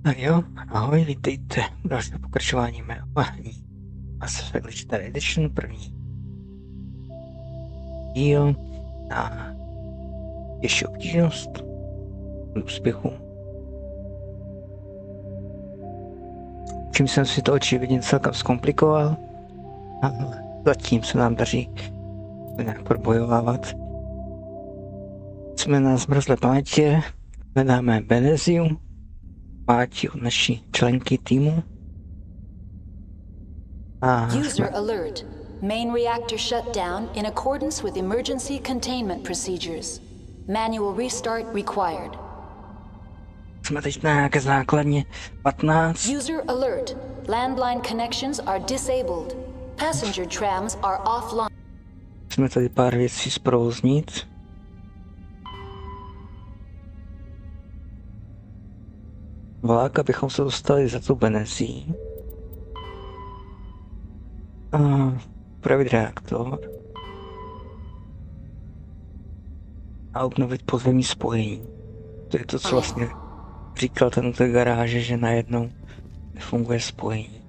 Tak jo, ahoj, vítejte v dalším pokračování mého hraní Mass Effect Legendary Edition, první díl na těžší obtížnost úspěchu. Čím jsem si to očividně celkem zkomplikoval, ale zatím se nám daří nějak probojovávat. Jsme na zmrzlé planetě, hledáme Beneziu, Máti od naší členky týmu. User alert. Main reactor shut down in accordance with emergency containment procedures. Manual restart required. Jsme teď na nějaké základně 15. User alert. Landline connections are disabled. Passenger trams are offline. Jsme tady pár věcí zprovoznit. Vlak, abychom se dostali za tu Benezí. A upravit reaktor. A obnovit pozemní spojení. To je to, co vlastně říkal ten té garáže, že najednou nefunguje spojení.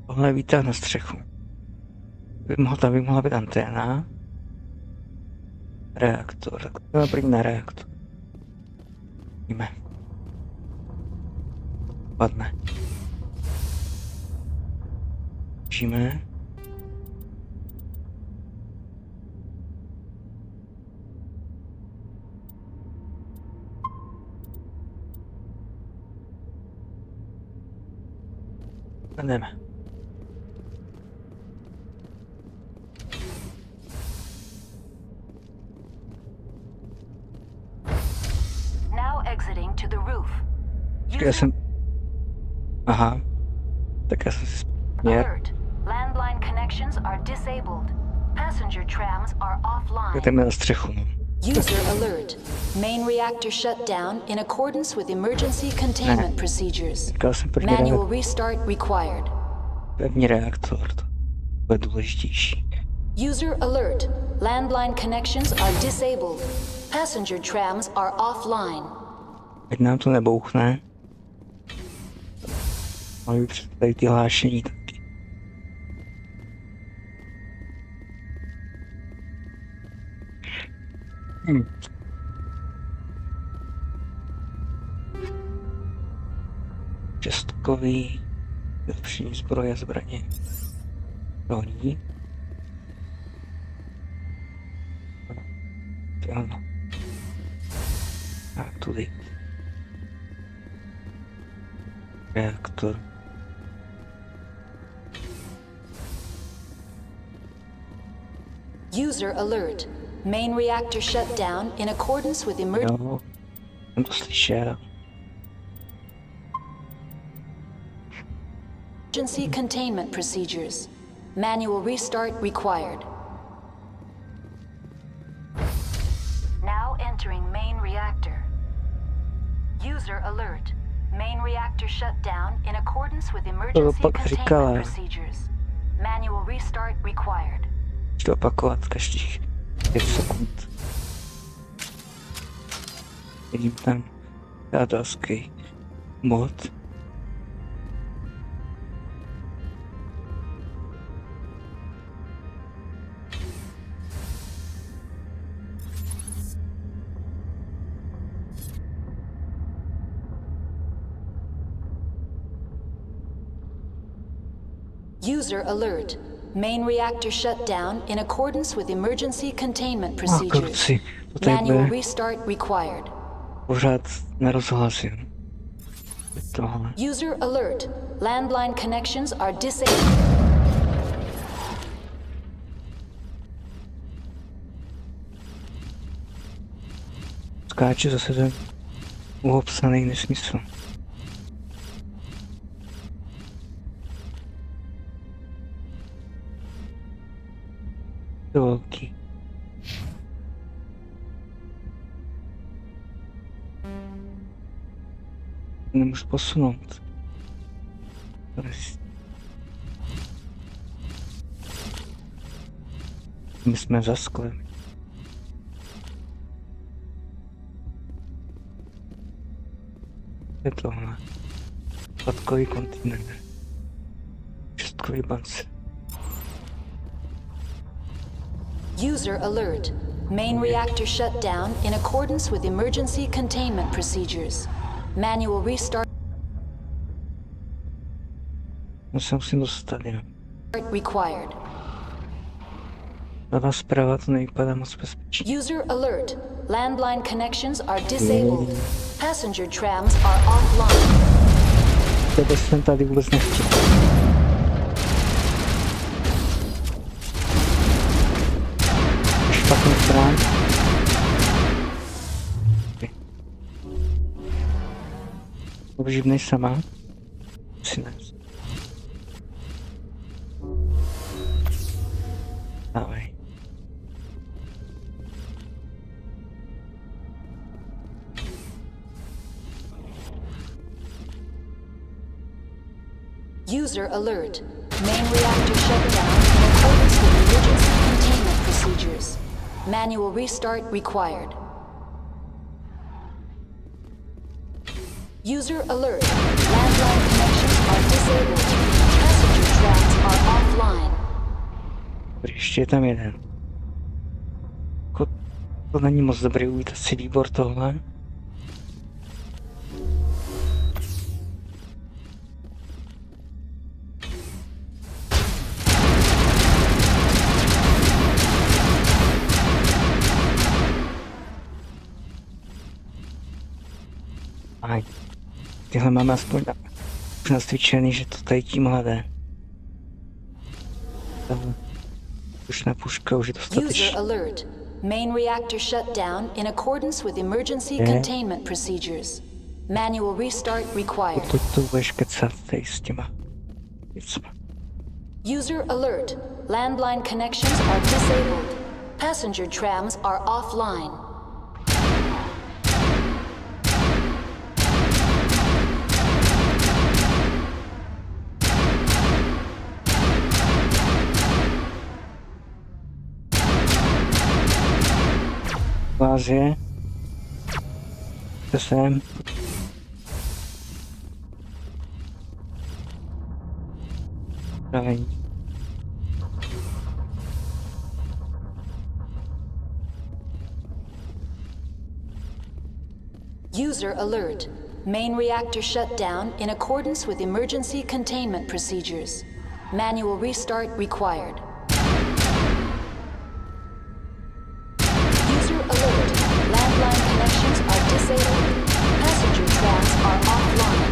Tohle je výtah na střechu. Tam by mohla být anténa. Reaktor. Tak jdeme první na reaktor. Vidíme. Padne. Držíme. Jdeme. Now exiting to the roof. Já jsem... Aha. Tak já jsem si vzpomněl. Alert. Landline connections are disabled. Passenger trams are offline. Jdeme na střechu. User alert. Main reactor shut down in accordance with emergency containment procedures. Říkal jsem první Manual restart required. Pevný reaktor. To bude důležitější. User alert. Landline connections are disabled. Passenger trams are offline. Ať nám to nebouchne. Máme by tady ty hlášení taky. Čestkový, vylepšení zbroje, zbraně. Rolí. To ano. Tak tudy. Reaktor. User alert. Main reactor shut down in accordance with Jo, jsem to slyšel. emergency containment procedures. Manual restart required. Now entering main reactor. User alert. Main reactor shut down in accordance with emergency containment procedures. Manual restart required. Chci to opakovat každých 5 sekund. Vidím tam žádalský mod. User alert. Main reactor shut down in accordance with emergency containment procedures. Manual restart required. Pořád nerozhlasím. Tohle. User alert. Landline connections are disabled. Skáče zase ten uobsaný nesmysl. To velký. Nemůžu posunout. My jsme za sklem. je tohle? Odpadkový kontejner. Čestkový bance. User alert. Main reactor shut down in accordance with emergency containment procedures. Manual restart Musím dostat, jo. required. Levá zprava to nevypadá moc bezpečně. User alert. Landline connections are disabled. Passenger trams are offline. Tebe jsem tady vůbec nechtěl. Špatný strán. Obživnej sama. Přines. Dávej. User alert. Main reactor shut down in accordance with emergency containment procedures. Manual restart required. User alert. Landline connections are disabled. Passenger trams are offline. Dobrý, ještě je tam jeden. To není moc dobrý uvítací výbor tohle. Aj, tyhle máme aspoň už nastvičený, že to tady tímhle jde. Už na puška už je dostatečný. User alert. Main reactor shut down in accordance with emergency containment procedures. Manual restart required. To budeš kecat tady s těma věcma. User alert. Landline connections are disabled. Passenger trams are offline. Vázie. To sem. Pravení. User alert. Main reactor shut down in accordance with emergency containment procedures. Manual restart required. User alert. Landline connections are disabled. Passenger trams are offline.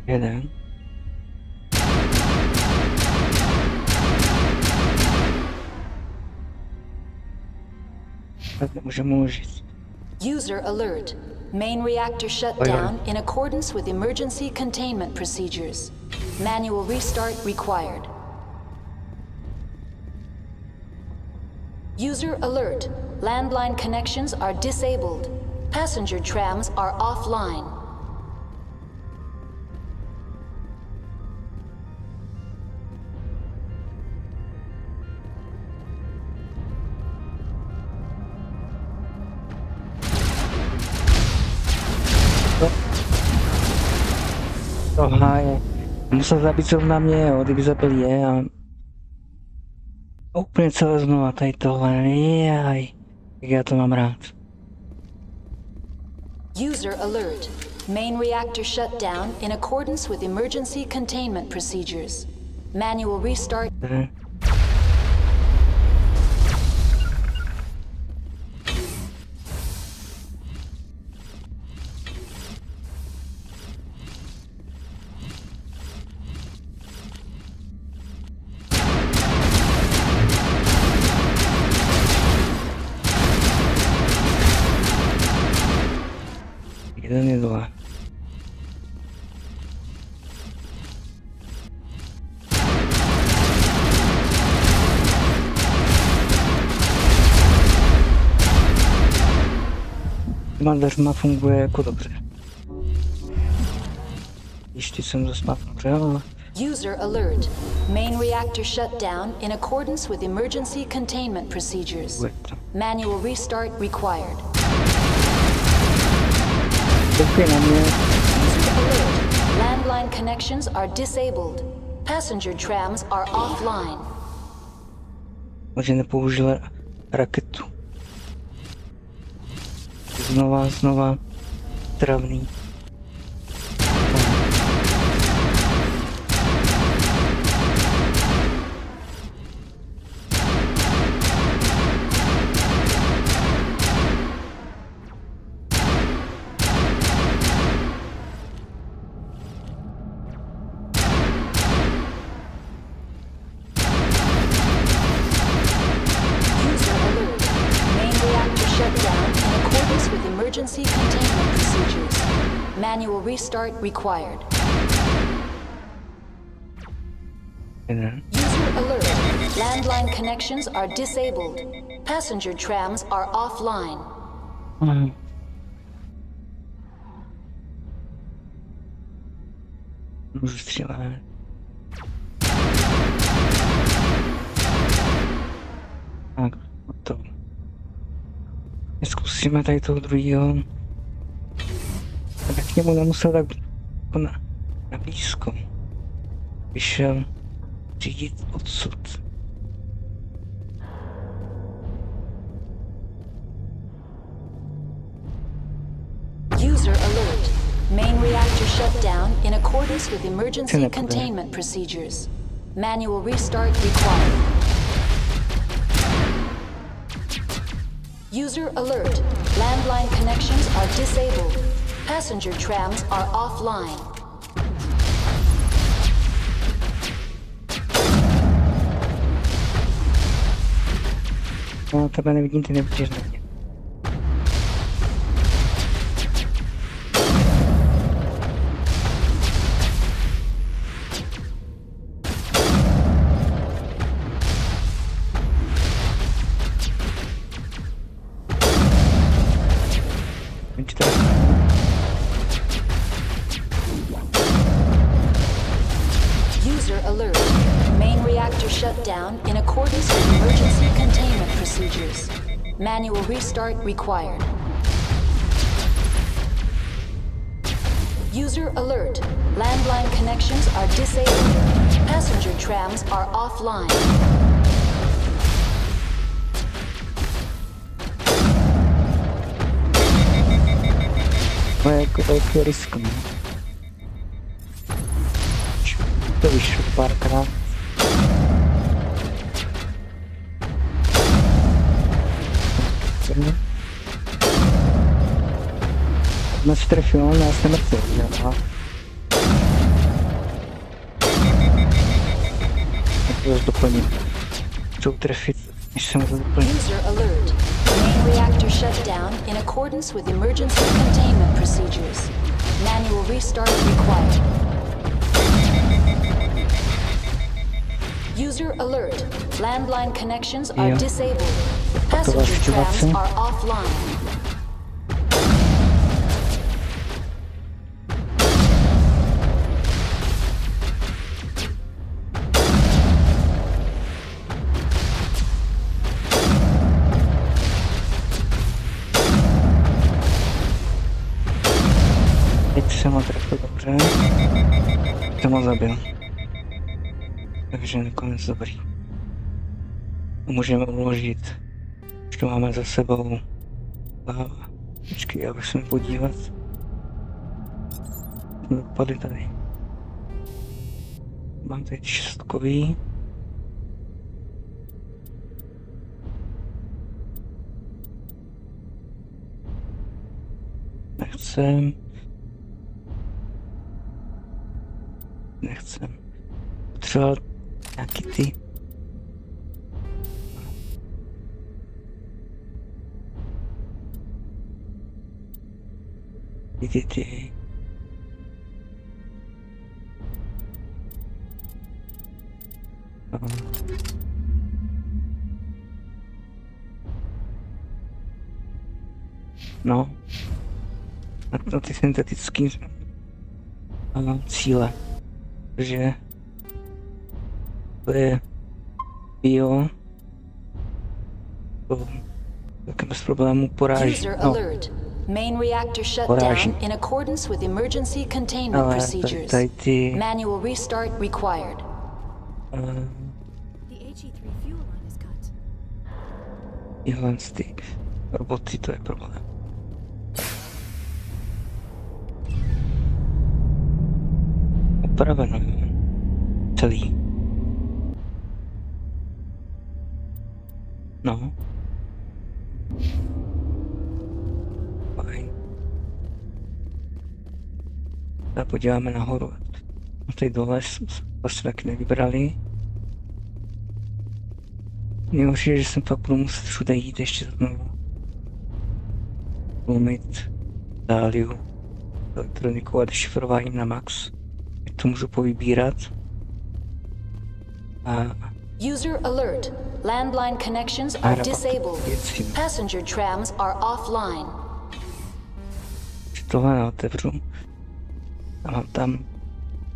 Jeden. Tak nemůžeme uložit. User alert. Main reactor shut down in accordance with emergency containment procedures. Manual restart required. User alert. Landline connections are disabled. Passenger trams are offline. Tohle je. Musel zabít zrovna mě, jo, kdyby zabil je a úplně celé znova tady tohle, jaj, jak já to mám rád. User alert. Main reactor shut down in accordance with emergency containment procedures. Manual restart. Jeden je dole. těma dveřma funguje jako dobře. Ještě jsem zase otevřel, ale... User alert. Main reactor shut down in accordance with emergency containment procedures. Manual restart required. Koukej na mě. User alert. Landline connections are disabled. Passenger trams are offline. Takže nepoužil raketu. Znova. Travný. Emergency containment procedures. Manual restart required. User alert. Landline connections are disabled. Passenger trams are offline. Můžu střílet. Tak, to. Zkusíme tady toho druhého. Tak k němu nemusel tak jako na blízko. Vyšel řídit odsud. User alert. Main reactor shut down in accordance with emergency containment procedures. Manual restart required. User alert. Landline connections are disabled. Passenger trams are offline. No, tebe nevidím, ty nevidíš na mě. User alert. Main reactor shut down in accordance with emergency containment procedures. Manual restart required. User alert. Landline connections are disabled. Passenger trams are offline. Velké risko. To vyšlo párkrát. Nás trefil, nás nemrtvil, aha. Tak to doplním. Chtěl trefit, než jsem to doplnil. User alert. Main reactor shut down in accordance with emergency containment procedures. Manual restart required. User alert. Landline connections are disabled. Passenger trams are offline. Teď jsem ho trefil dobře. Jsem ho zabil. Takže nakonec dobrý. Můžeme uložit, už to máme za sebou. Počkej, abych se mi podívat. Dopadly tady. Mám tady 6kový. Nechcem. Potřeboval nějaký ty. Ty. No. na ty syntetické cíle. Takže to je bio, to taky bez problémů poráží. User No, alert. Main reactor shut poráží. down in accordance with emergency containment Ale procedures. tady ty Manual restart required. The HE3 fuel line is cut. tyhle ty roboty, to je problém. Opraveno. Celý. No. Fajn. Tak podíváme nahoru. A tady dole jsme se taky nevybrali. Nejhorší je, že jsem pak budu muset všude jít ještě znovu. Budu mít dáliu, elektroniku a dešifrování na max. Teď to můžu povybírat. A User alert. Landline connections are disabled. Passenger trams are offline. tohle neotevřu. A mám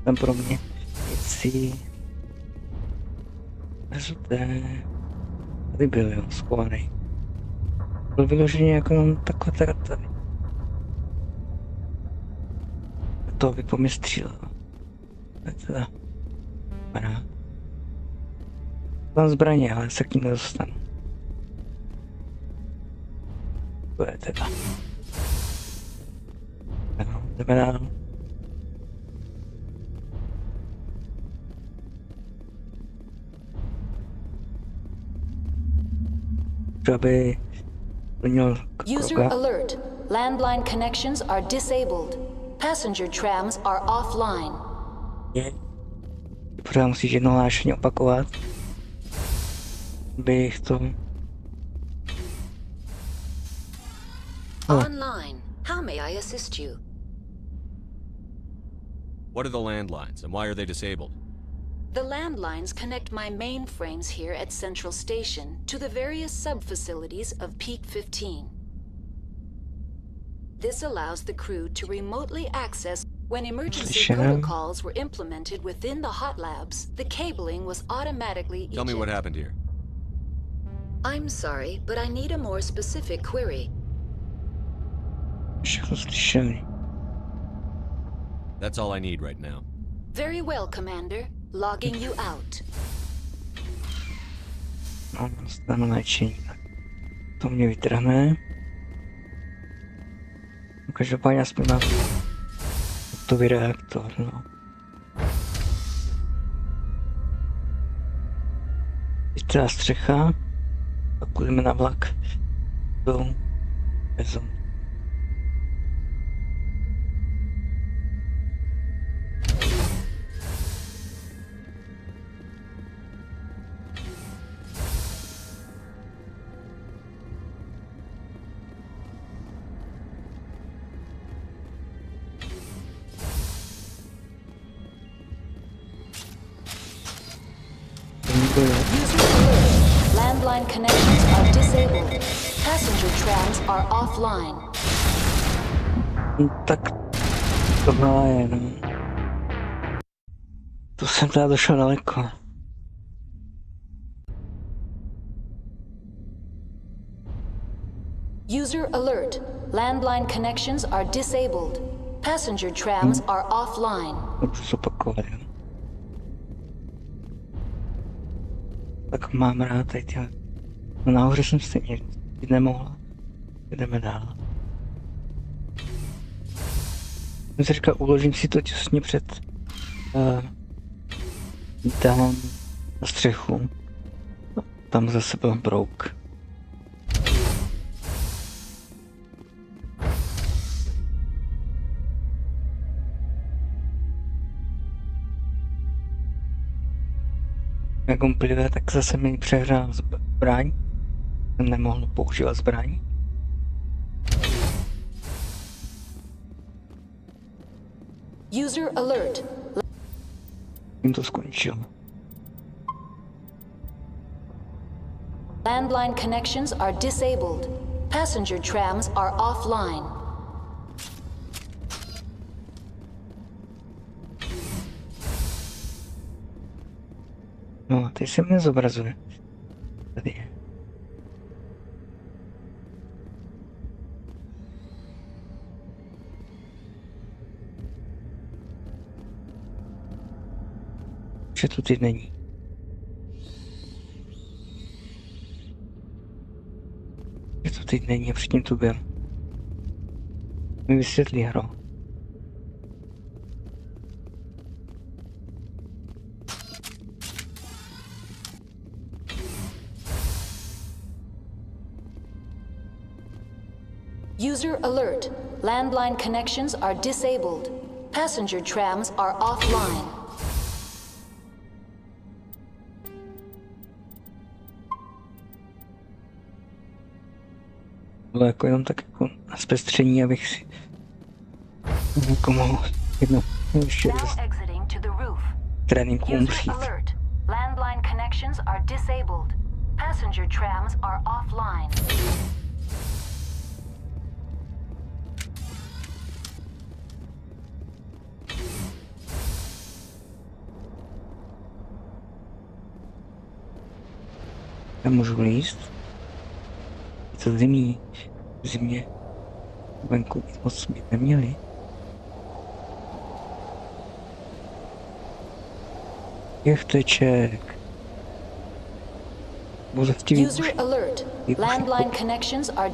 tam pro mě věci. Tady byl, jo, schovaný. Byl vyloženě jako mám takhle tady. To by po mě střílel. To je teda. Dobrá. Mám zbraně, ale se k ním nedostanu. To je teda. No, jdeme dál. Aby plnil User kroka. alert. Landline connections are disabled. Passenger trams are offline. Je. Pořád musíš jedno hlášení opakovat. Bych to... Online. How may I assist you? What are the landlines and why are they disabled? The landlines connect my mainframes here at Central Station to the various sub-facilities of Peak 15. This allows the crew to remotely access. When emergency Sure. protocols were implemented within the hot labs, the cabling was automatically Tell me what happened here. I'm sorry, but I need a more specific query. Všechno slyšeli. That's all I need right now. Very well, Commander. Logging you out. No, dostanu léčení. To mě vytrhne. No, každopádně aspoň mám hotový reaktor, no. Teď teda střecha. Pak půjdeme na vlak. Do Bezon. User alert. Landline connections are disabled. Passenger trams are offline. Tak tohle je, no. To jsem teda došel daleko. User alert. Landline connections are disabled. Passenger trams are offline. Můžu zopakovat, jo. Tak mám rád tady tyhle. No nahoře jsem stejně jít nemohla. Jdeme dál. Jsem si říkal, uložím si to těsně před výtahem na střechu. Tam zase byl brouk. Jak on plive, tak zase mi přehrál zbraň. Jsem nemohl používat zbraň. User alert. Tím to skončilo. Landline connections are disabled. Passenger trams are offline. No, teď se mi nezobrazuje. Tady je. Že tu teď není. Že to teď není a předtím tu byl. Mi vysvětlí, hro. User alert. Landline connections are disabled. Passenger trams are offline. Bylo jako jenom tak jako na zpestření, abych si jako mohl jedno ještě Now z exiting to the roof. tréninku User umřít. alert. Landline connections are disabled. Passenger trams are offline. Já můžu líst. Je to zimní. V zimě venku moc být neměli. Jechteček. Bozevtivý User alert. Landline connections are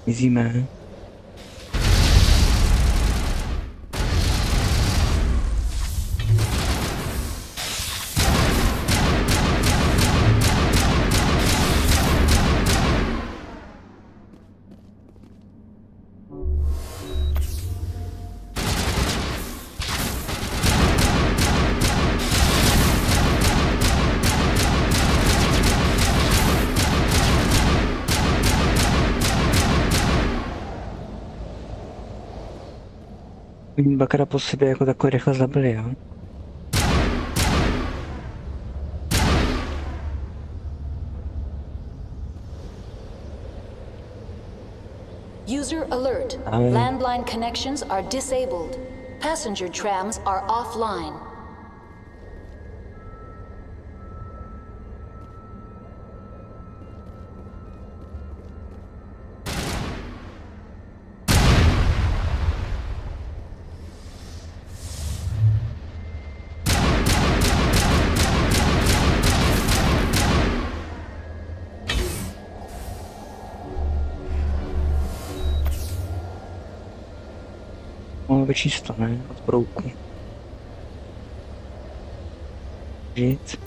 mizíme. Oni dvakrát po sobě jako takové rychle zabili, jo? User alert. Ale- Landline connections are disabled. Passenger trams are offline. Mohlo být čisto, ne? Od brouku. Žít.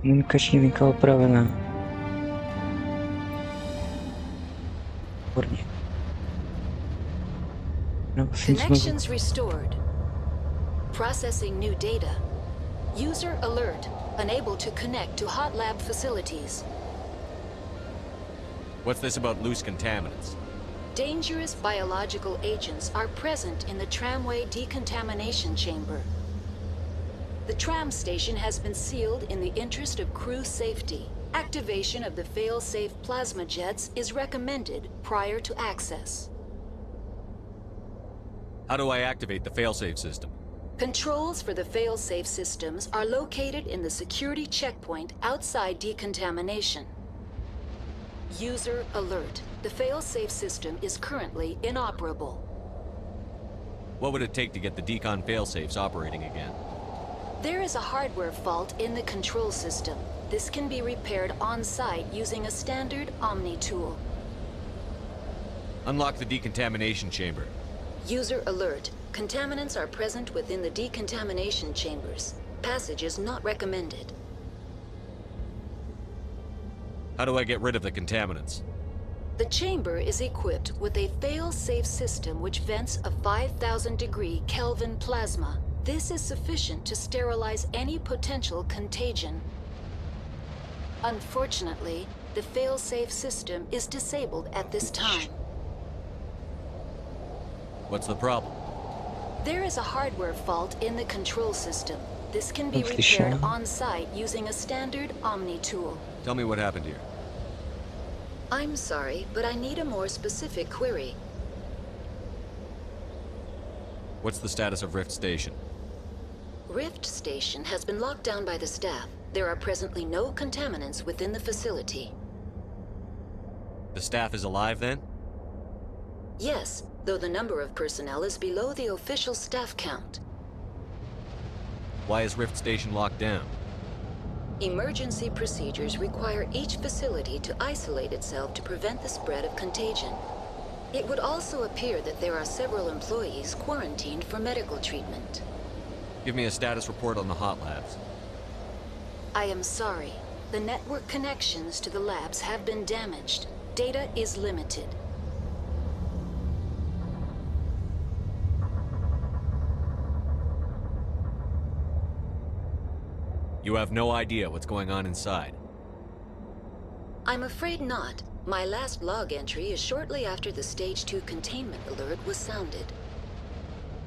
Komunikační linka opravená. Výborně. No, vlastně jsme... Connections restored. Processing new data. User alert. Unable to connect to hot lab facilities. What's this about loose contaminants? Dangerous biological agents are present in the tramway decontamination chamber. The tram station has been sealed in the interest of crew safety. Activation of the fail-safe plasma jets is recommended prior to access. How do I activate the failsafe system? Controls for the fail-safe systems are located in the security checkpoint outside decontamination. User alert. The fail-safe system is currently inoperable. What would it take to get the decon failsafes operating again? There is a hardware fault in the control system. This can be repaired on-site using a standard Omni tool. Unlock the decontamination chamber. User alert. Contaminants are present within the decontamination chambers. Passage is not recommended. How do I get rid of the contaminants? The chamber is equipped with a fail-safe system which vents a 5,000 degree Kelvin plasma. This is sufficient to sterilize any potential contagion. Unfortunately, the fail-safe system is disabled at this time. What's the problem? There is a hardware fault in the control system. This can be Of the repaired shell. on-site using a standard Omni tool. Tell me what happened here. I'm sorry, but I need a more specific query. What's the status of Rift Station? Rift Station has been locked down by the staff. There are presently no contaminants within the facility. The staff is alive then? Yes, though the number of personnel is below the official staff count. Why is Rift Station locked down? Emergency procedures require each facility to isolate itself to prevent the spread of contagion. It would also appear that there are several employees quarantined for medical treatment. Give me a status report on the hot labs. I am sorry. The network connections to the labs have been damaged. Data is limited. You have no idea what's going on inside. I'm afraid not. My last log entry is shortly after the Stage 2 containment alert was sounded.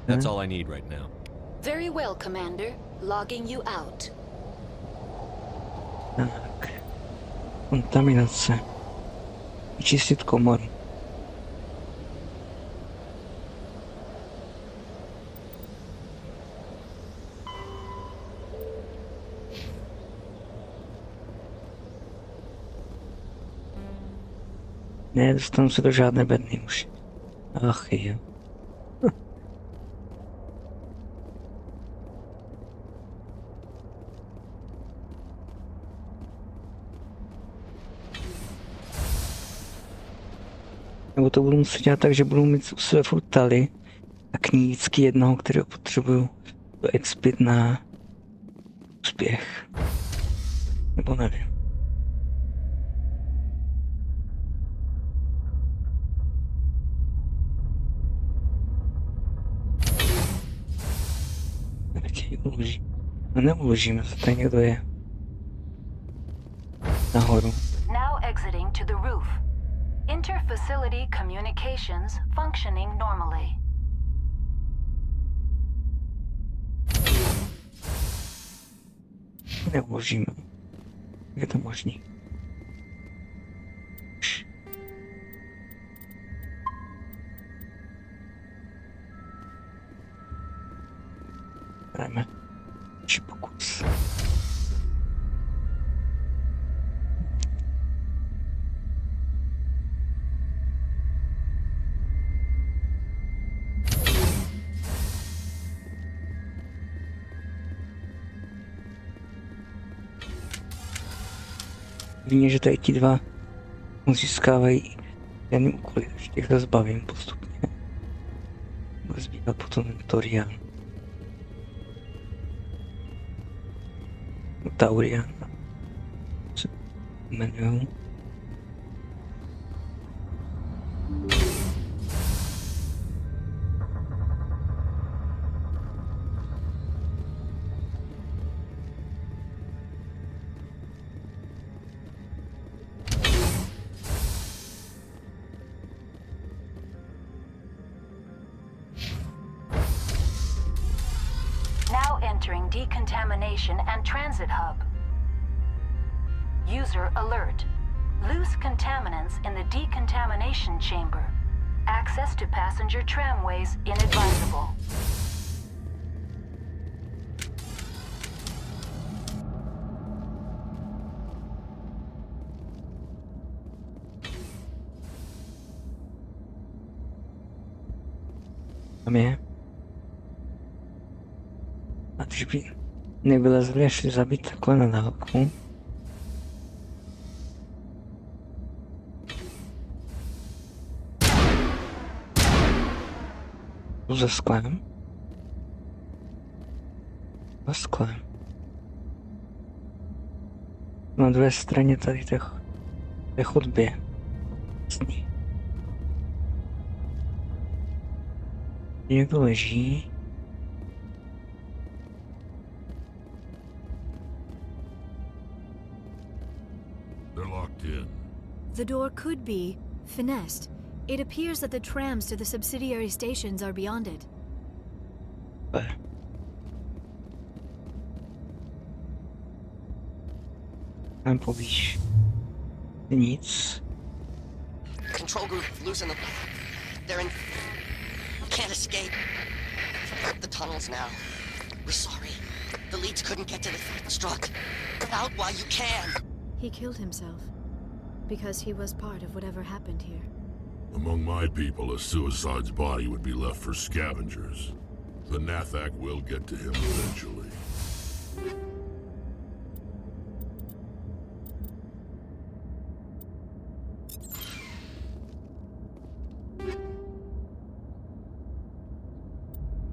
That's all I need right now. Very well, Commander. Logging you out. Tak. Kontaminace. Vyčistit komoru. Ne, dostanu se do žádné bedny už. Ach jo. Nebo to budu muset dělat tak, že budu mít u sebe furt taly a k ní vždycky jednoho, kterého potřebuju do expit na úspěch. Nebo nevím. Tak ji uložím. No neuložíme, to tady někdo je. Nahoru. Now exiting to the roof. Inter-facility communications functioning normally. Neuložíme. Jak je to možný? Jdeme. Či pokus. Vím, že tady ti dva získávají jen úkoly, takže těch se zbavím postupně. Bude zbývat potom ten Torian. Taurian. Se jmenují. Now entering decontamination and transit hub. User alert. Loose contaminants in the decontamination chamber. Access to passenger tramways inadvisable. Tam je. A když by nevylezli a šli zabít takhle na dálku. Tu za sklem. Za sklem. Na druhé straně tady té chodbě. Jasný. Někdo leží. They're locked in. The door could be finessed. It appears that the trams to the subsidiary stations are beyond it. Super. Tam povíš. Nic. Control group, losing them. They're in... Can't escape. The tunnels now. We're sorry. The leads couldn't get to the struck. Get out while you can. He killed himself because he was part of whatever happened here. Among my people, a suicide's body would be left for scavengers. The Nathak will get to him eventually.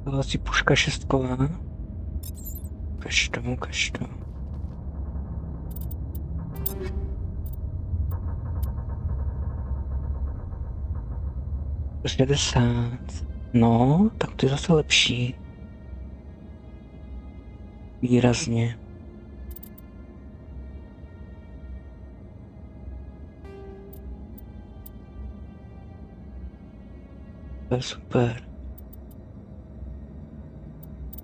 To asi puška šestková. Ukaž to. To 60. No, tak to je zase lepší. Výrazně. To je super.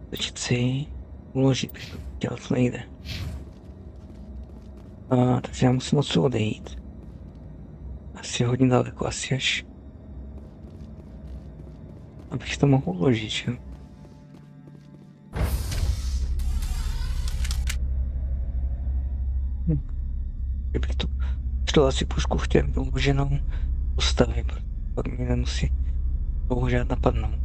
Točit si, uložit, dělat to nejde. Takže já musím odsud odejít. Asi hodně daleko, asi až. Abych to mohl uložit, jo. Kdybych to šlo asi pušku chtěl uloženou postavy, protože pak mě nemusí dlouho žád napadnout.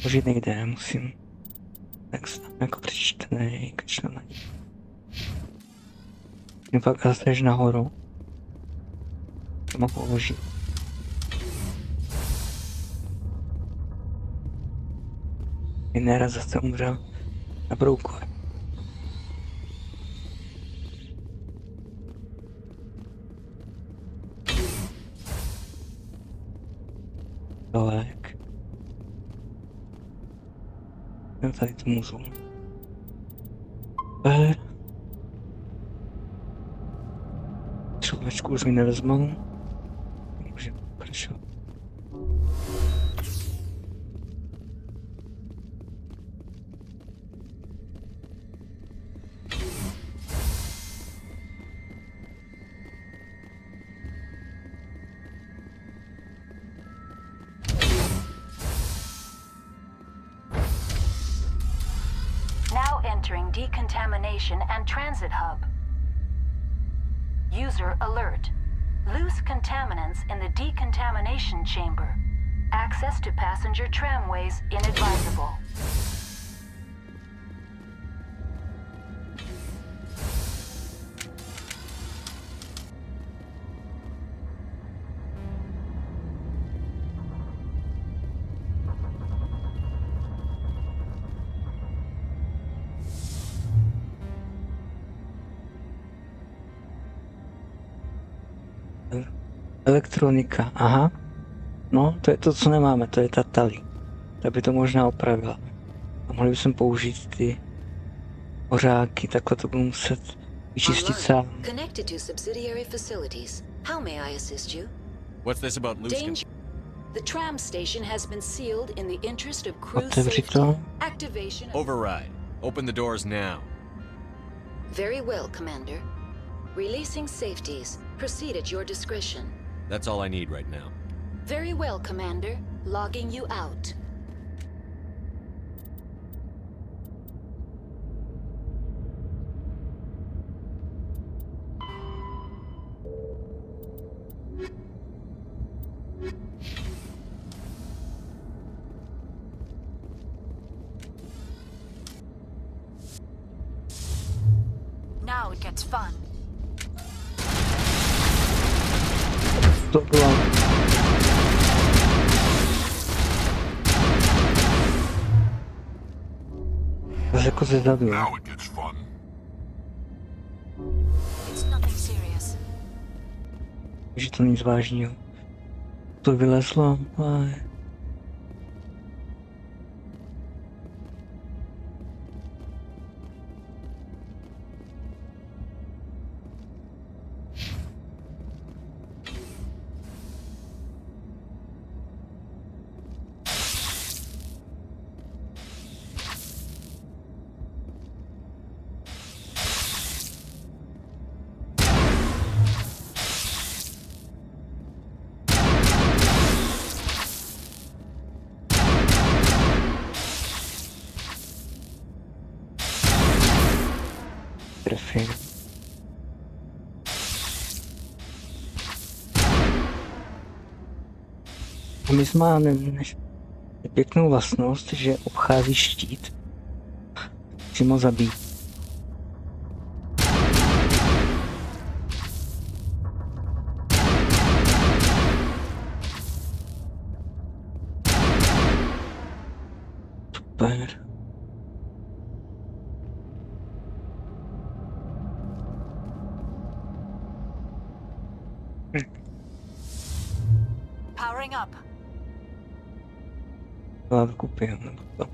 Možná nejde, musím tak jako přečtený, kačlený. Mě pak zase jdeš nahoru. To mám položit. Jinéra zase umřel na brouku. Dolek. Já tady to můžu. Člověčku už mi nevezmou. Můžeme pokračovat. Entering decontamination and transit hub. User alert. Loose contaminants in the decontamination chamber. Access to passenger tramways inadvisable. Elektronika, aha. No, to je to, co nemáme, to je ta tali. Ta by to možná opravila. A mohli bychom použít ty hořáky, takhle to budu muset vyčistit sám. Connected to subsidiary facilities. How may I assist you? What's this about loose Danger. The tram station has been sealed in the interest of crew Otevři safety. to. Activation. Override. Open the doors now. Very well, Commander. Releasing safeties. Proceed at your discretion. That's all I need right now. Very well, Commander. Logging you out. Now it gets fun. To bylo. Zase jako ze zadu. Now it gets fun. It's nothing serious. Že to nic vážného. To vylezlo, ale... trefy. A my má pěknou vlastnost, že obchází štít. Přímo zabít. Super. Powering up. To koupil, nebo to.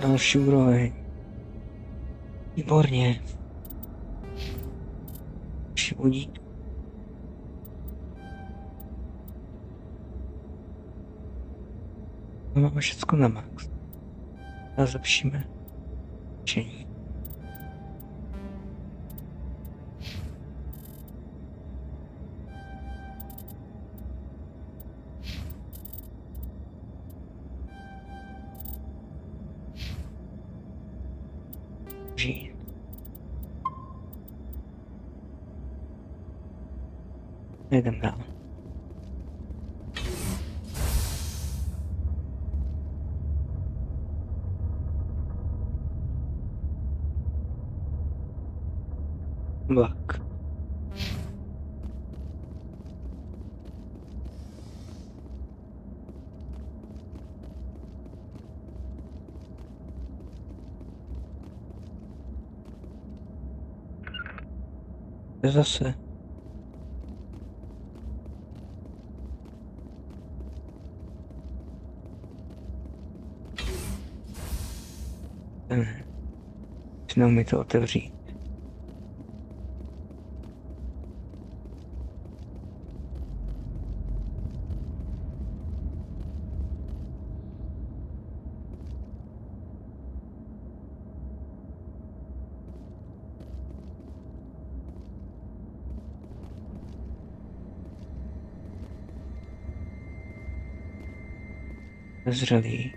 Další úroveň. Výborně. Další budík. Máme všechno na max. A zlepšíme čení. Jdem dál. Vlak. Zase. Ne. Neumí to otevřít. Zralý.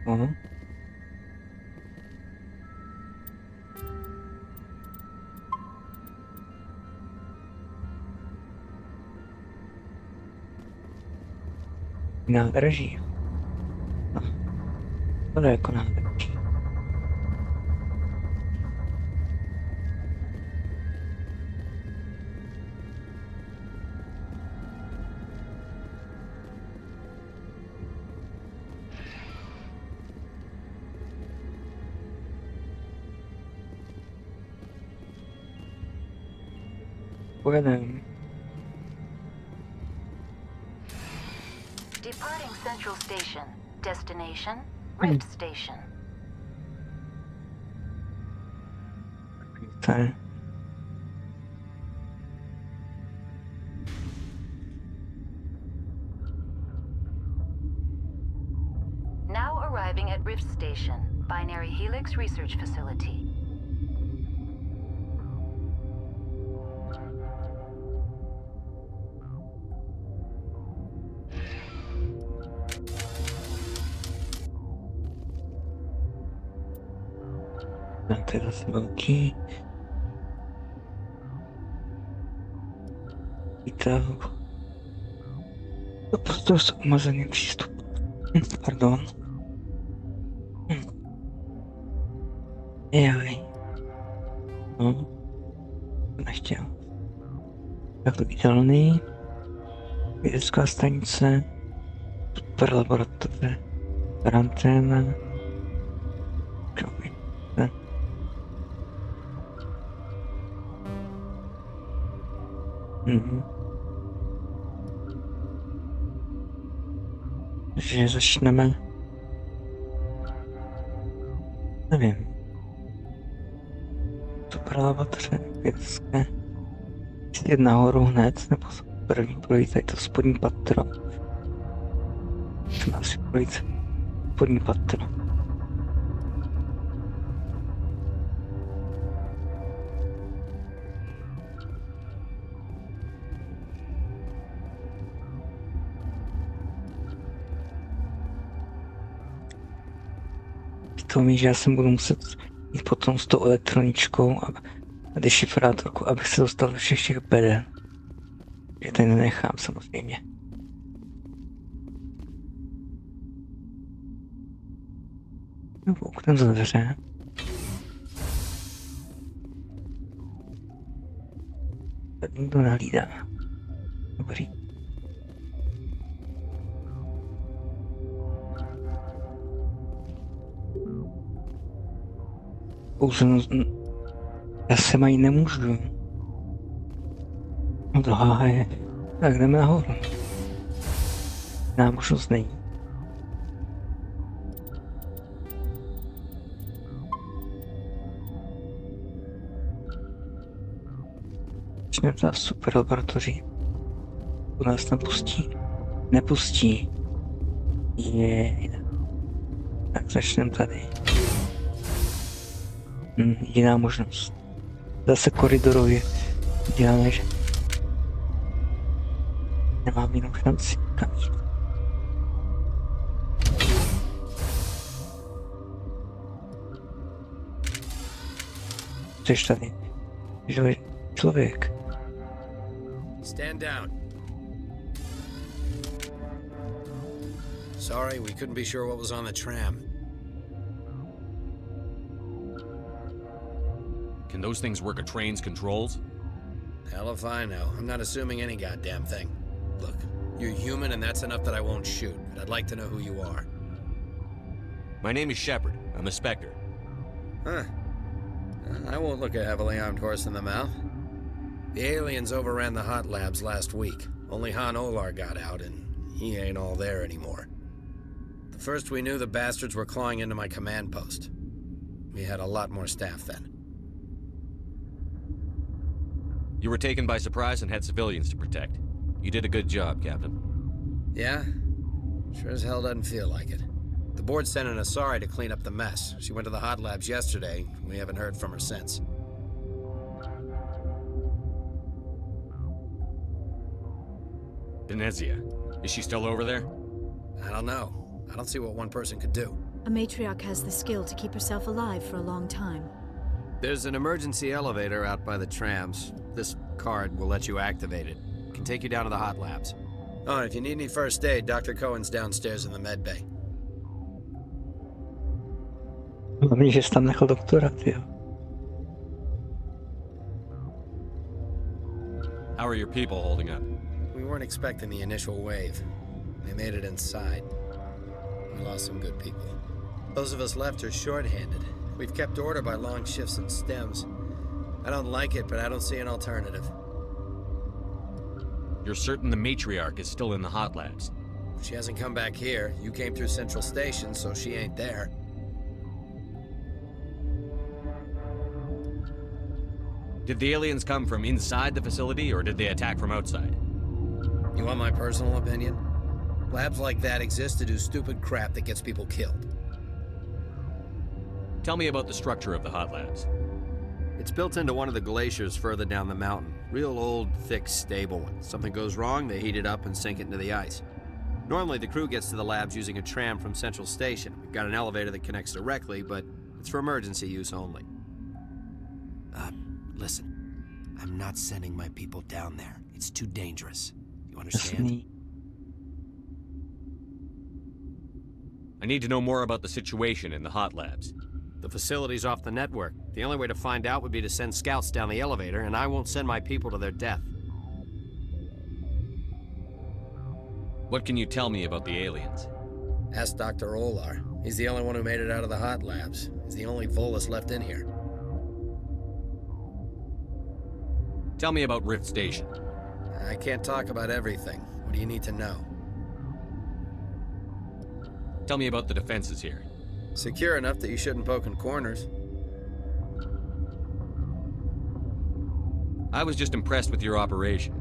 No. Nádraží. No. To je jako nádraží. Pojedem. Departing Central Station. Destination, Rift Station. To je. Now arriving at Rift Station, Binary Helix Research Facility. To je zase velký. Výtah. To prostor s omezený přístup. Pardon. Jaj. No. Nechtěl. Tak to viditelný. Vědecká stanice. Super laboratoře. Karanténa. Že začneme. Nevím. Super laboratoře vědecké. Chci jít nahoru hned, nebo první projít tady to spodní patro. Chceme asi projít spodní patro. to mi, že já jsem budu muset jít potom s tou elektroničkou a dešifrátorku, abych se dostal do všech těch beden. Že tady nenechám samozřejmě. Kouknem za dveře. Tady někdo nahlídá. Dobrý. Kouzlenost... Já se mají nemůžu. No to je. Tak jdeme nahoru. Jiná možnost není. Začneme v super laboratoři. To nás nepustí. Nepustí. Tak začneme tady. Jiná možnost. Zase koridorově děláme, že nemám jinou šanci. Kam jít? Což tady? Člověk. Stand down. Sorry, we couldn't be sure what was on the tram. Can those things work a train's controls? Hell if I know. I'm not assuming any goddamn thing. Look, you're human and that's enough that I won't shoot, but I'd like to know who you are. My name is Shepard. I'm a Spectre. Huh. I won't look a heavily armed horse in the mouth. The aliens overran the hot labs last week. Only Han Olar got out, and he ain't all there anymore. The first we knew, the bastards were clawing into my command post. We had a lot more staff then. You were taken by surprise and had civilians to protect. You did a good job, Captain. Yeah? Sure as hell doesn't feel like it. The board sent an Asari to clean up the mess. She went to the hot labs yesterday. We haven't heard from her since. Venezia. Is she still over there? I don't know. I don't see what one person could do. A matriarch has the skill to keep herself alive for a long time. There's an emergency elevator out by the trams. This card will let you activate it. It can take you down to the hot labs. Oh, and if you need any first aid, Dr. Cohen's downstairs in the med bay. Hlavně, že jsi tam nechal doktora, tyjo. How are your people holding up? We weren't expecting the initial wave. They made it inside. We lost some good people. Those of us left are short-handed. We've kept order by long shifts and stems. I don't like it, but I don't see an alternative. You're certain the matriarch is still in the hot labs? She hasn't come back here. You came through Central Station, so she ain't there. Did the aliens come from inside the facility, or did they attack from outside? You want my personal opinion? Labs like that exist to do stupid crap that gets people killed. Tell me about the structure of the hot labs. It's built into one of the glaciers further down the mountain. Real old, thick, stable one. Something goes wrong, they heat it up and sink it into the ice. Normally, the crew gets to the labs using a tram from Central Station. We've got an elevator that connects directly, but it's for emergency use only. Listen, I'm not sending my people down there. It's too dangerous. You understand? I need to know more about the situation in the hot labs. The facility's off the network. The only way to find out would be to send scouts down the elevator, and I won't send my people to their death. What can you tell me about the aliens? Ask Dr. Olar. He's the only one who made it out of the hot labs. He's the only Volus left in here. Tell me about Rift Station. I can't talk about everything. What do you need to know? Tell me about the defenses here. Secure enough that you shouldn't poke in corners. I was just impressed with your operation.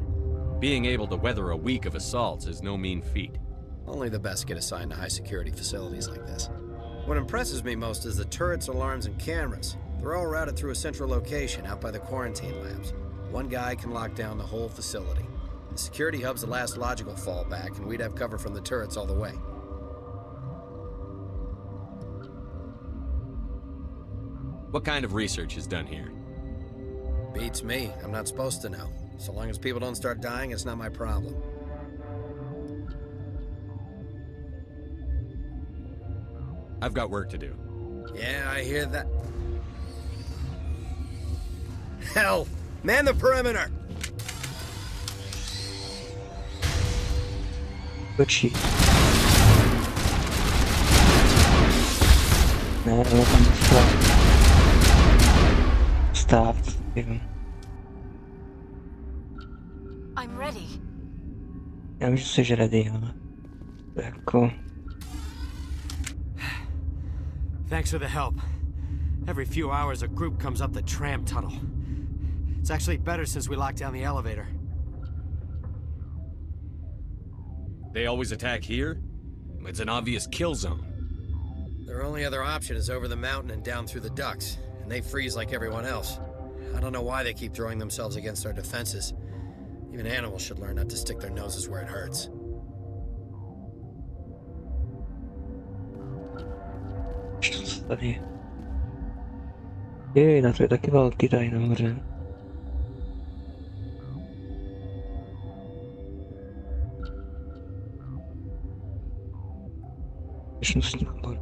Being able to weather a week of assaults is no mean feat. Only the best get assigned to high-security facilities like this. What impresses me most is the turrets, alarms, and cameras. They're all routed through a central location out by the quarantine labs. One guy can lock down the whole facility. The security hub's the last logical fallback, and we'd have cover from the turrets all the way. What kind of research is done here? Beats me. I'm not supposed to know. So long as people don't start dying, it's not my problem. I've got work to do. Yeah, I hear that. Hell! Man the perimeter! Počít. Ne, ale tam stát, nevím. I'm ready. Já vím, že jsi ready, ale to jako... Thanks for the help. Every few hours a group comes up the tram tunnel. It's actually better since we locked down the elevator. They always attack here? It's an obvious kill zone. Their only other option is over the mountain and down through the ducts, and they freeze like everyone else. I don't know why they keep throwing themselves against our defenses. Even animals should learn not to stick their noses where it hurts. Co tady? Jej, na to je taky velký tady nahoře. Bezpečnostní labor.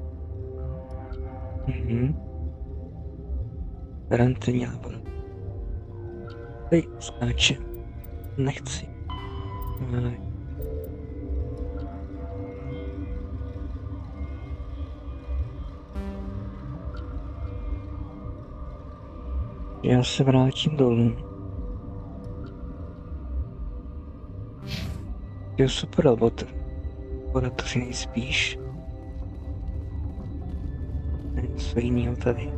Karanténní labor. Hej, skáče. Nechci. Aj. Já se vrátím dolů. Je super laboratoři nejspíš. Něco jiného tady.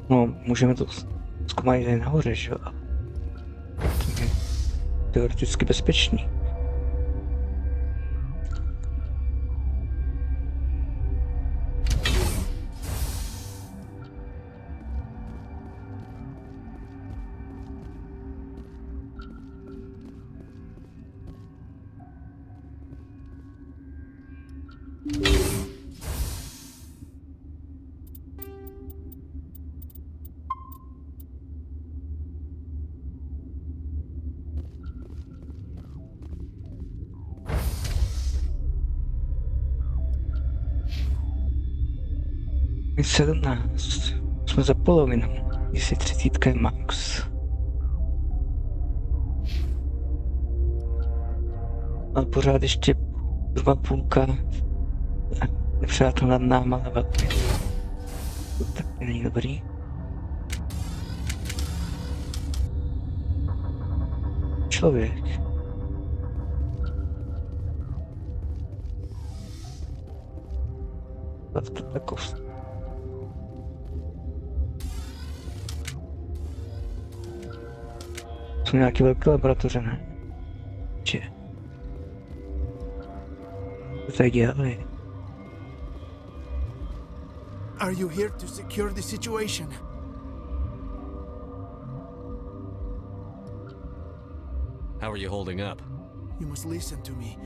No, můžeme to zkoumat tady nahoře, že jo? To je teoreticky bezpečný. Je 17. Jsme za polovinou. Jestli 30 je max. Ale pořád ještě zhruba půlka nepřátel nad náma na velký. To taky není dobrý. Člověk. To takový. Jsou nějaké velké laboratoře, ne? Či? Co tady dělali? Are you here to secure the situation? How are you holding up? You must listen to me.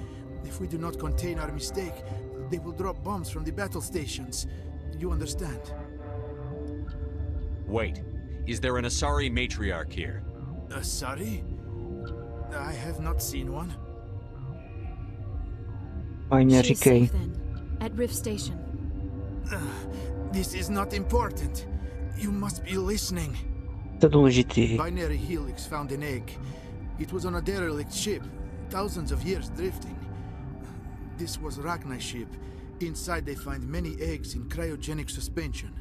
If we do not contain our mistake, they will drop bombs from the battle stations. You understand? Wait, is there an Asari matriarch here? Sorry? I have not seen one. Fajně She's říkej. safe then, at Rift Station. This is not important. You must be listening. To je důležitý. Binary Helix found an egg. It was on a derelict ship, thousands of years drifting. This was Rachna's ship. Inside they find many eggs in cryogenic suspension.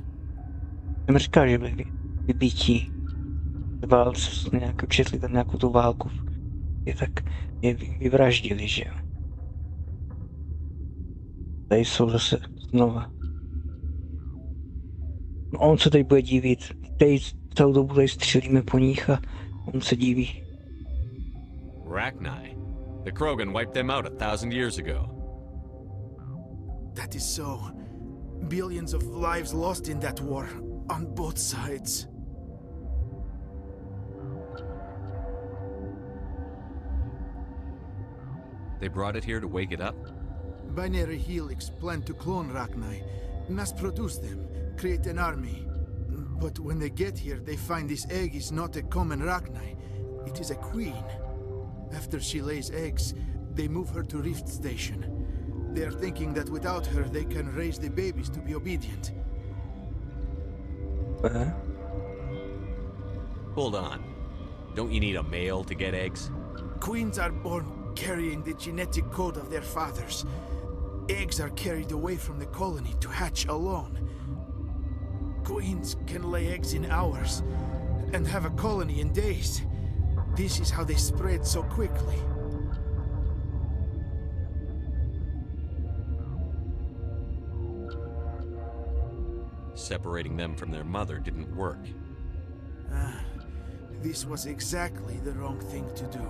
Jsem říkal, že byli vybítí. Válce, nějak četli tam nějakou tu válku. Je tak je vyvraždili, že jo. Tady jsou zase znova. No on se teď bude divit. Tady celou dobu tady střelíme po nich a on se diví. Rachni. The Krogan wiped them out 1,000 years ago. That is so. Billions of lives lost in that war, on both sides. They brought it here to wake it up? Binary Helix planned to clone Rachni, mass produce them, create an army. But when they get here, they find this egg is not a common Rachni. It is a queen. After she lays eggs, they move her to Rift Station. They are thinking that without her, they can raise the babies to be obedient. Hold on. Don't you need a male to get eggs? Queens are born carrying the genetic code of their fathers. Eggs are carried away from the colony to hatch alone. Queens can lay eggs in hours and have a colony in days. This is how they spread so quickly. Separating them from their mother didn't work. This was exactly the wrong thing to do.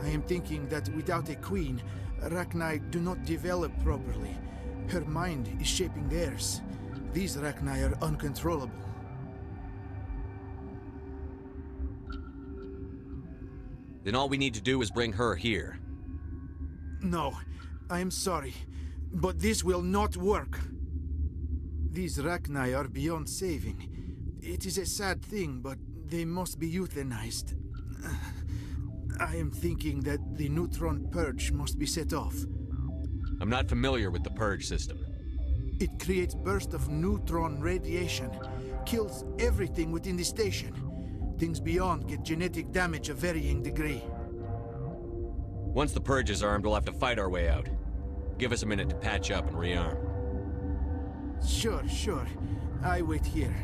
I am thinking that without a queen, Rachni do not develop properly. Her mind is shaping theirs. These Rachni are uncontrollable. Then all we need to do is bring her here. No, I am sorry, but this will not work. These Rachni are beyond saving. It is a sad thing, but they must be euthanized. I am thinking that the neutron purge must be set off. I'm not familiar with the purge system. It creates bursts of neutron radiation, kills everything within the station. Things beyond get genetic damage of varying degree. Once the purge is armed, we'll have to fight our way out. Give us a minute to patch up and rearm. Sure. I wait here.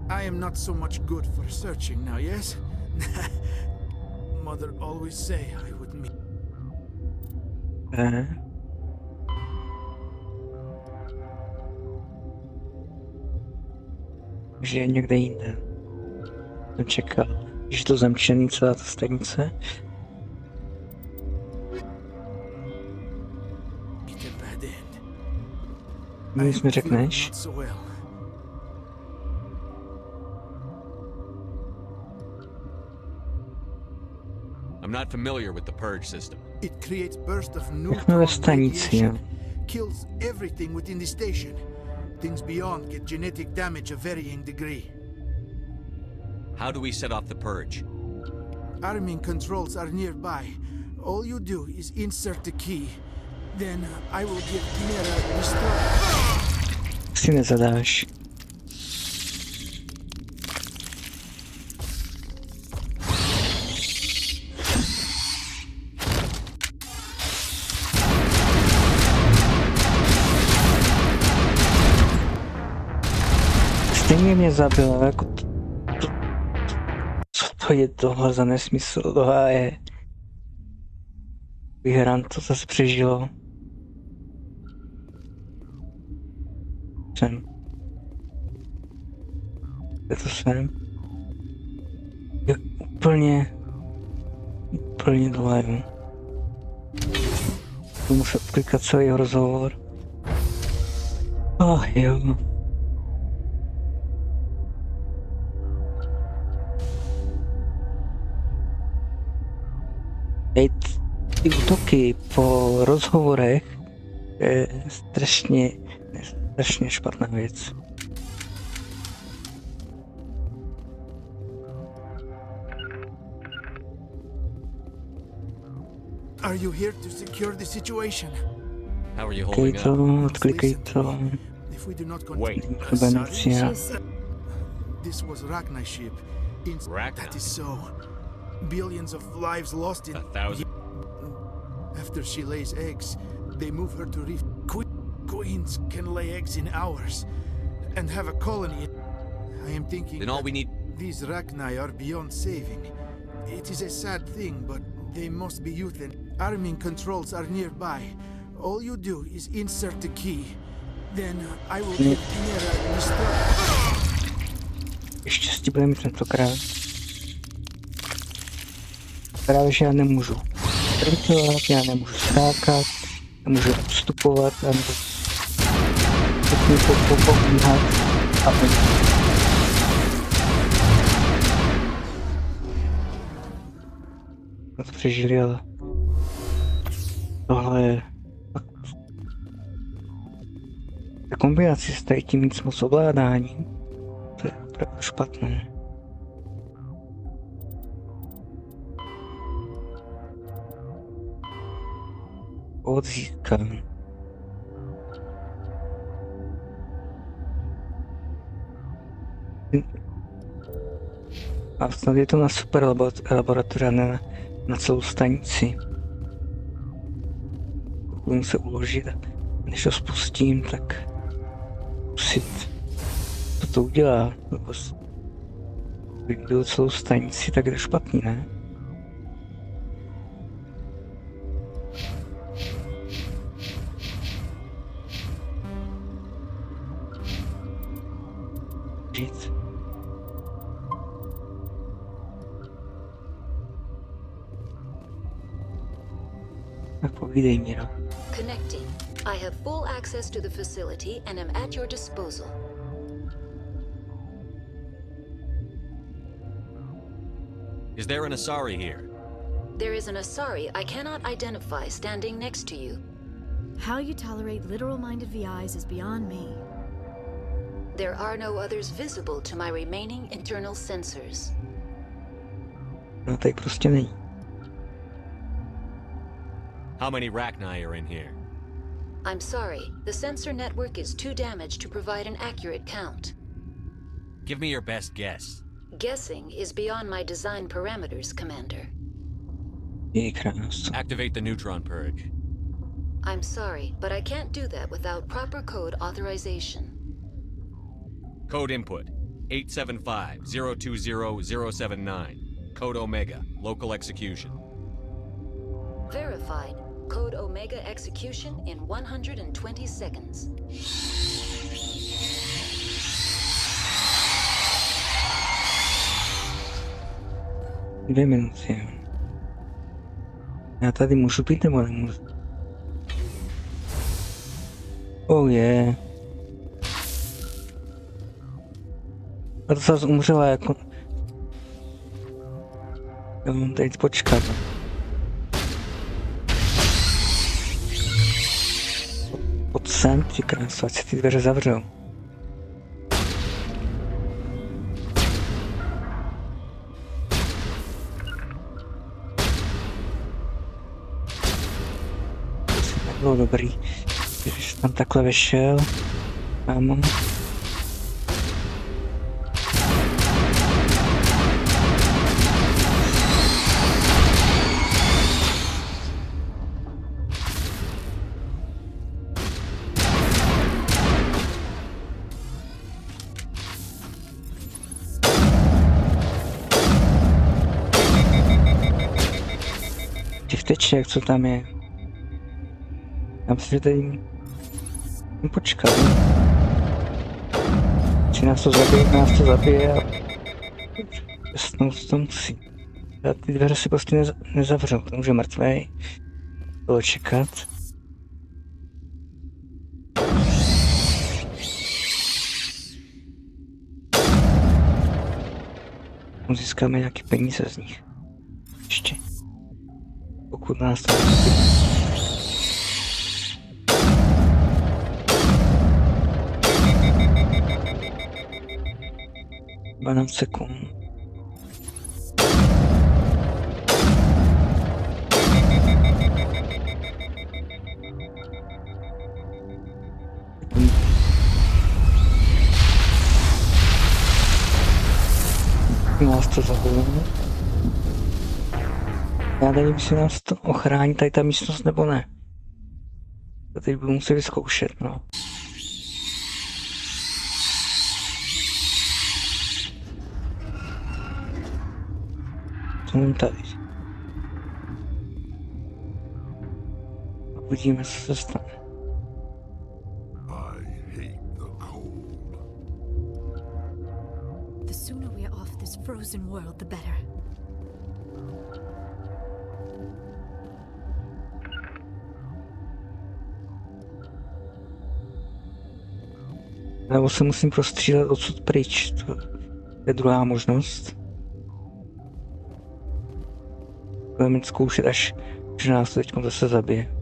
I am not so much good for searching now, yes? Mother always say I would meet. Že je někde jinde. Jsem čekal, že to zamčený celá ta stanice. Nic mi řekneš? I'm not familiar with the purge system. It creates bursts of Jsme ve neutron stanici, jo. radiation, kills everything within the station. Things beyond get genetic damage of varying degree. How do we set off the purge? Arming controls are nearby. All you do is insert the key. Then I will give Mira the start. Si nezadáš. Stejně mě zabilo, jako co to je tohle za nesmysl, tohle je... Vyhrán to zase přežilo. Sem. Je to sem. Je úplně dole, jo. Tu musel klikat celý rozhovor. Jo. Ty útoky po rozhovorech je strašně špatná věc. Are you here to secure the situation? How are you holding up? Odklikej to. If we do not Wait. Benecia. This was Rachni ship. Rachni? That is so. Billions of lives lost in 1,000. After she lays eggs, they move her to Rift. Queens can lay eggs in hours and have a colony. I am thinking Then all we need... these Rachni are beyond saving. It is a sad thing, but they must be euthanized. Arming controls are nearby. All you do is insert the key. Then I will give Mira the start. Štěstí bude mít tentokrát. Právě, že já nemůžu sprintovat, já nemůžu skákat, nemůžu vstupovat, já nemůžu pobíhat a to přežili, ale Tohle je fakt... Ta kombinace s tady tím nic moc ovládáním, to je opravdu špatné. Odzískám. A snad je to na super laboratoře, ne na celou stanici. Budu se uložit, než ho spustím, tak zkusit, co to udělá. Kdyby byl celou stanici, tak je to špatný, ne? Říct. Tak povídej mi, no. Connecting. I have full access to the facility and am at your disposal. Is there an Asari here? There is an Asari I cannot identify standing next to you. How you tolerate literal-minded VIs is beyond me. There are no others visible to my remaining internal sensors. No tak prostě není. How many Rachni are in here? I'm sorry, the sensor network is too damaged to provide an accurate count. Give me your best guess. Guessing is beyond my design parameters, Commander. Je krásný. Activate the neutron purge. I'm sorry, but I can't do that without proper code authorization. Code input 875-020-079. Code Omega, local execution. Verified. Code Omega execution in 120 seconds. Dvě minuty. Já tady můžu být nebo nemůžu? Oh je. A to zase umřela jako... Já mám teď počkat. Pod sem, ty krásu, ať se ty dveře zavřou. To nebylo dobrý, když jsem tam takhle vešel. Kámo. Těch teček, co tam je. Já myslím, že tady počkat. Či nás to zabije a jasnou to musí. A ty dveře si prostě nezavřou, to už je mrtvej. Bylo čekat. Získáme nějaké peníze z nich. Ještě. Pokud nás to nezbyt. 12 sekund. Nás to zavolá. Já nevím, jestli nás to ochrání tady ta místnost nebo ne. To teď budu muset vyzkoušet, no. Co mám tady? Uvidíme, co se stane. The sooner we are off this frozen world, the better. Nebo se musím prostřílet odsud pryč, to je druhá možnost. Budeme mít zkoušet, až nás to teď zase zabije.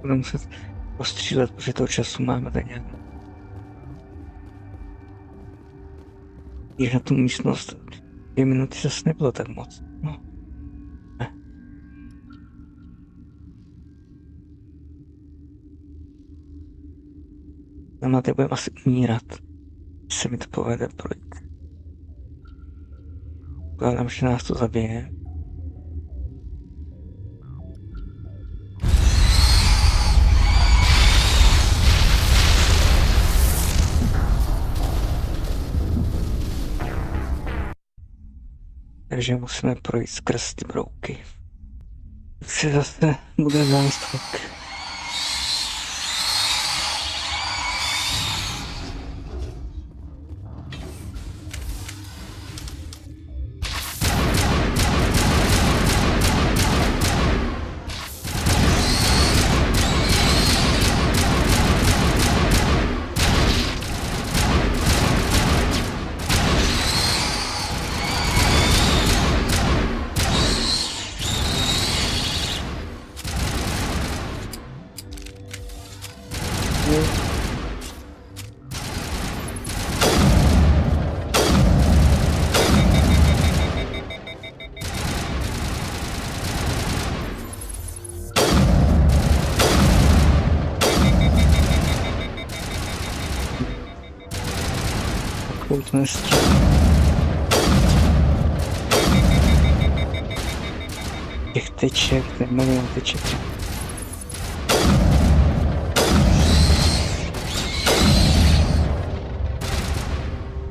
budeme muset postřílet, protože toho času máme tak nějak. Když na tu místnost 2 minuty zase nebylo tak moc. No. Ne. Tam na té budeme asi umírat. Když se mi to povede projít. Pokládám, že nás to zabije. Takže musíme projít skrz ty brouky. Tak si zase bude zástrok. Koutnosti. Těch teček, ten milion teček.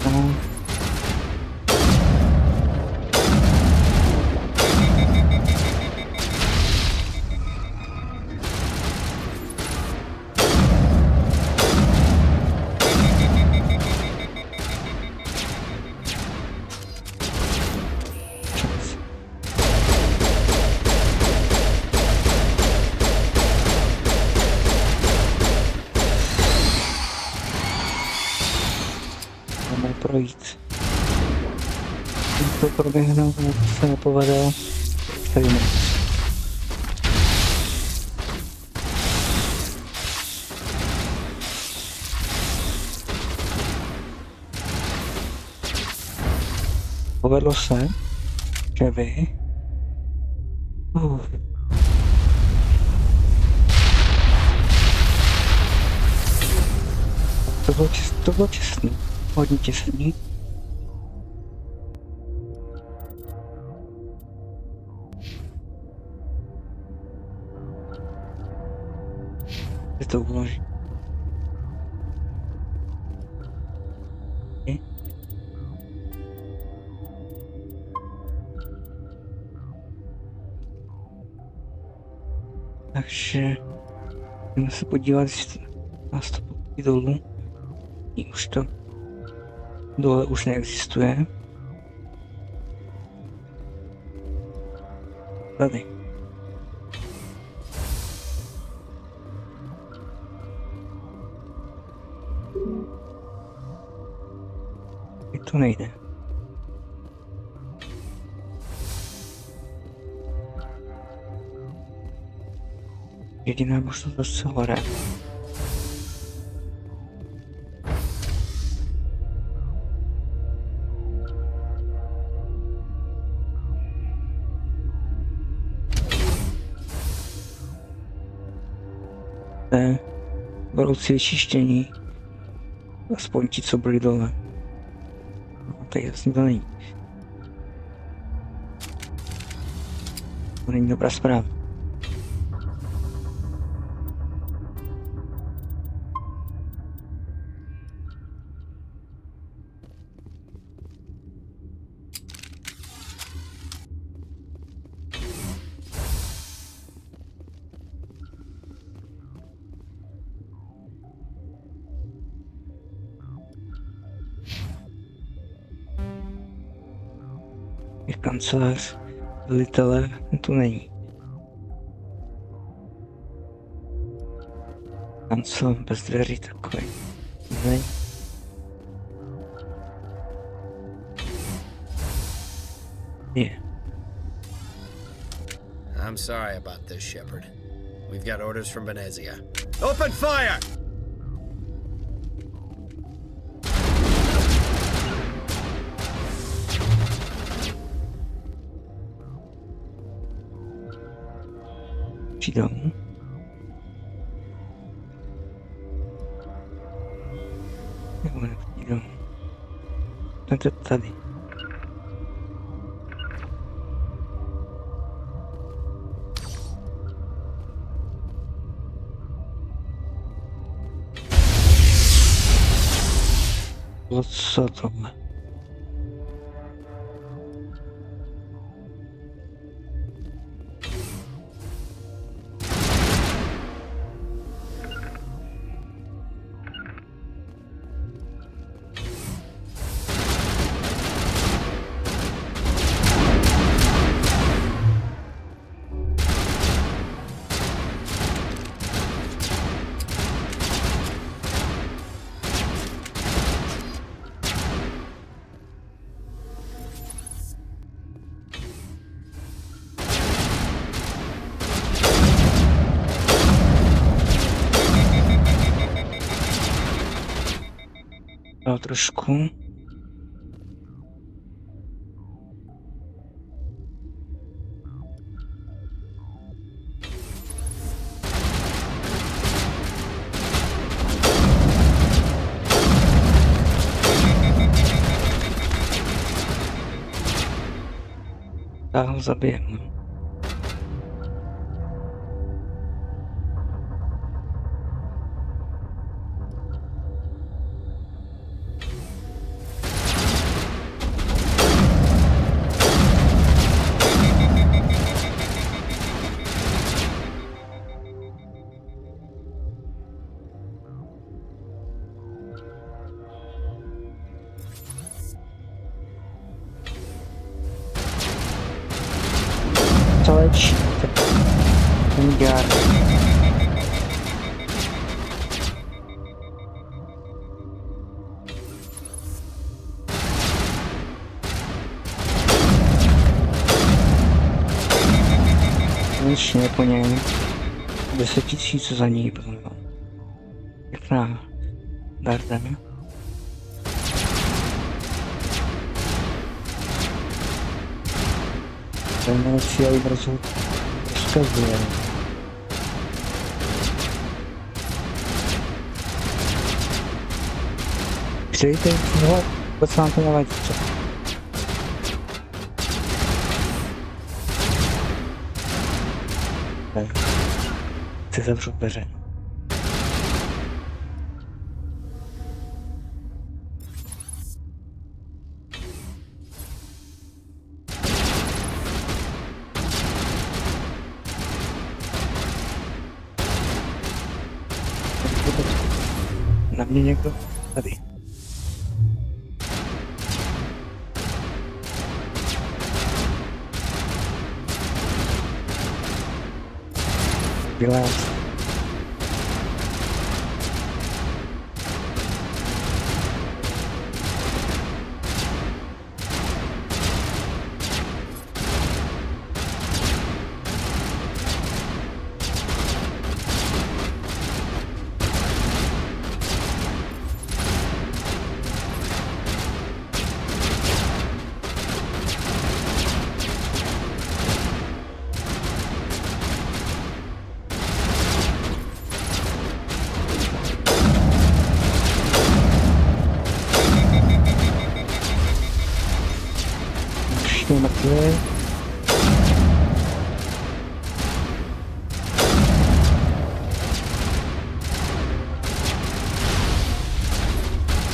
No. Projít. To proběhne, to se nepovede. Tady ne. Povedlo se, že vy... To bylo čestný. Hodně těsný. Je to uloží. Takže jdeme se podívat, jestli nás to pustí dolů. Už to dole už neexistuje. Tady. I to nejde. Jediná možnost zase hore. Budoucí vyčištění. Aspoň ti, co byli dole. No, tady jasně to není. To není dobrá zpráva. Kancelář velitele tu není. Kancel bez dveří takový. Není. Je. I'm sorry about this, Shepard. We've got orders from Venezia. Open fire! Přijdou. Nebo nepřijdou. No to tady. Co tohle? Trošku. Já ho zabijem. Léčí, tak není dělá. Konečně po něm 10 000 za ní bylo. Pěkná darda. Ten si já brzo rozkazuje. Přijďte, no, vůbec nám to nevadí, co? Tak, chci zavřu dveře. Na mě někdo tady. Vylez. Mrtvé.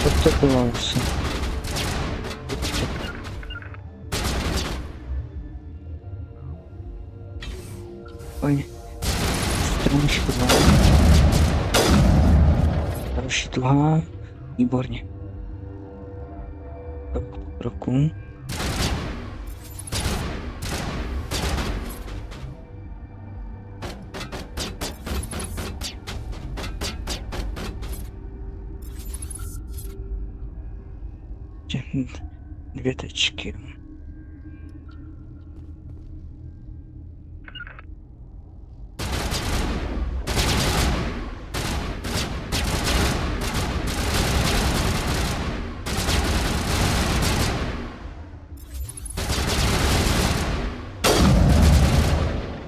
Odcepoval se. Oj, strana škodlá. Další tuhá, výborně. Roku. Dvě tečky.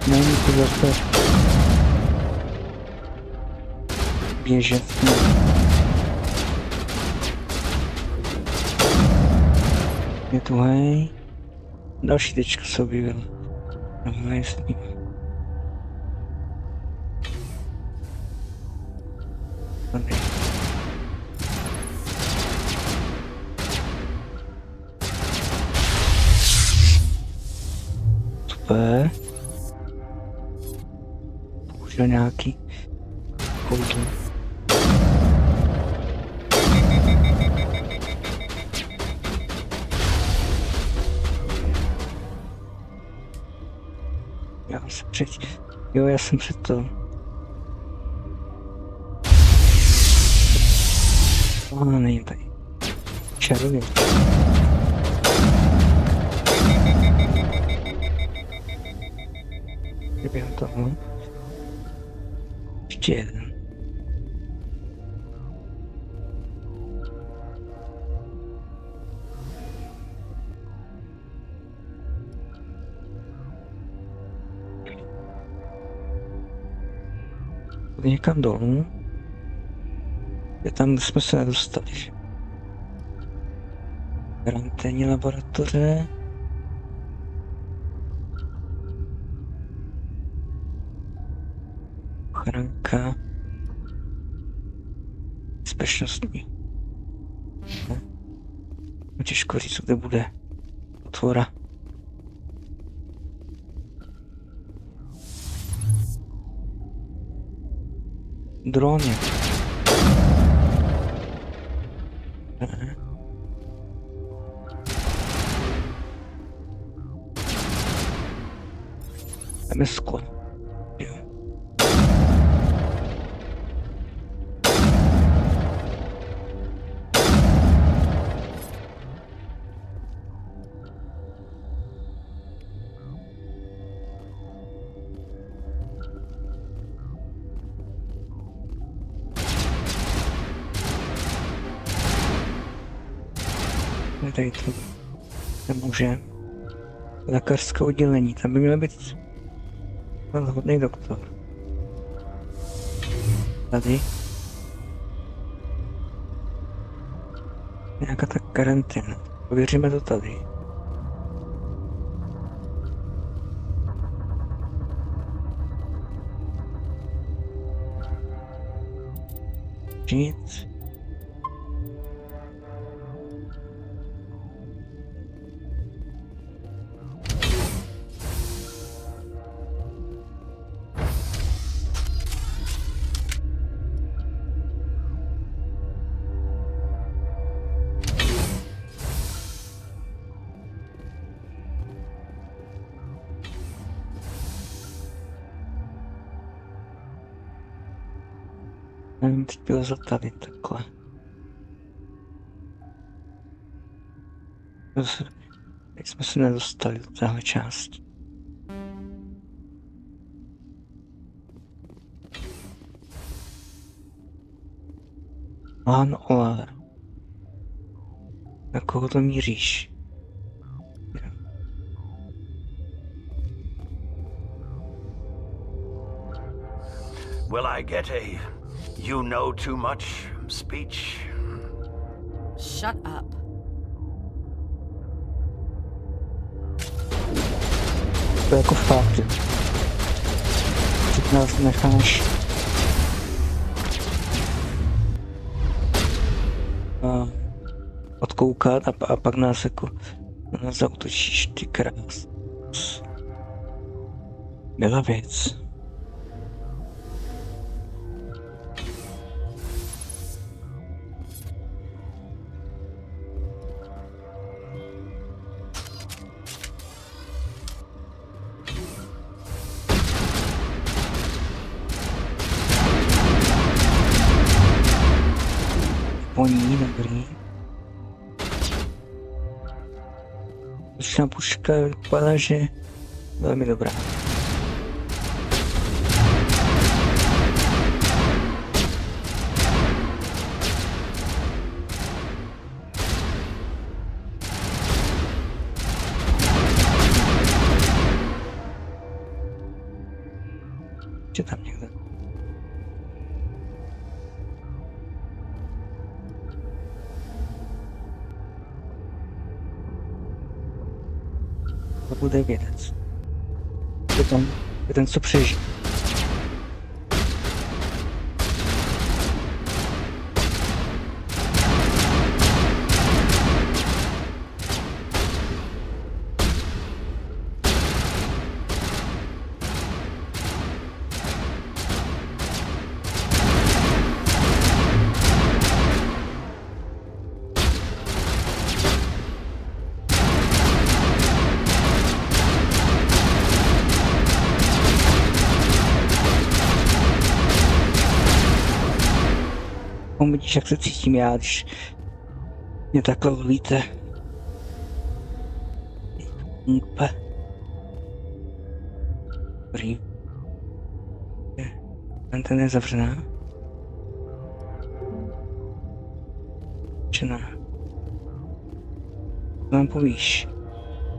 Není to zase běžet. Je tu hej. Další tečka se objevila. No, jasný. Tady. Super. Použil nějaký kouzlo. Já jsem před to. Není tady. Čarově. Během toho. Ještě jeden. Někam dolů. Je tam, kde jsme se nedostali. Karanténní laboratoře. Ochranka. Bezpečnostní. Těžko říct, kde bude otvora. Droně. Dáme sklo. Jo. Tady to nemůže. Lékařské oddělení, tam by měl být hodný doktor. Tady. Nějaká ta karanténa. Pověříme to tady. Nic. Teď bylo za tady takhle. Teď jsme se nedostali do téhle části. Pán Oler. Na koho to míříš? Will I get a you know too much speech? Shut up. To jako fakt. Teď nás necháš odkoukat a pak nás jako na nás zautočíš, ty krás. Byla věc. Poní, dobrý. Ručná puška vypadá, že velmi dobrá. Ještě tam někde. To bude vědec. Je ten, co přežije. Vidíš, jak se cítím já, když mě takhle lovíte. Dobrý. Ten je zavřená. Čená. Co nám povíš,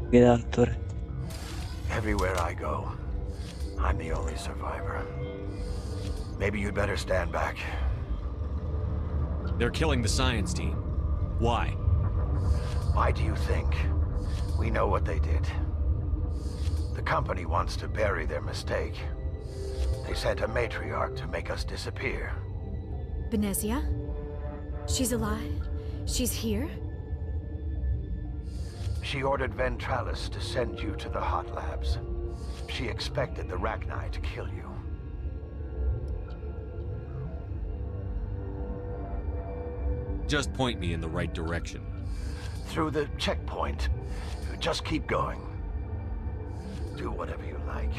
vydátore? Everywhere I go, I'm the only survivor. Maybe you'd better stand back. They're killing the science team. Why? Why do you think? We know what they did. The company wants to bury their mistake. They sent a matriarch to make us disappear. Benezia? She's alive? She's here? She ordered Ventralis to send you to the hot labs. She expected the Rachni to kill you. Just point me in the right direction. Through the checkpoint. Just keep going. Do whatever you like.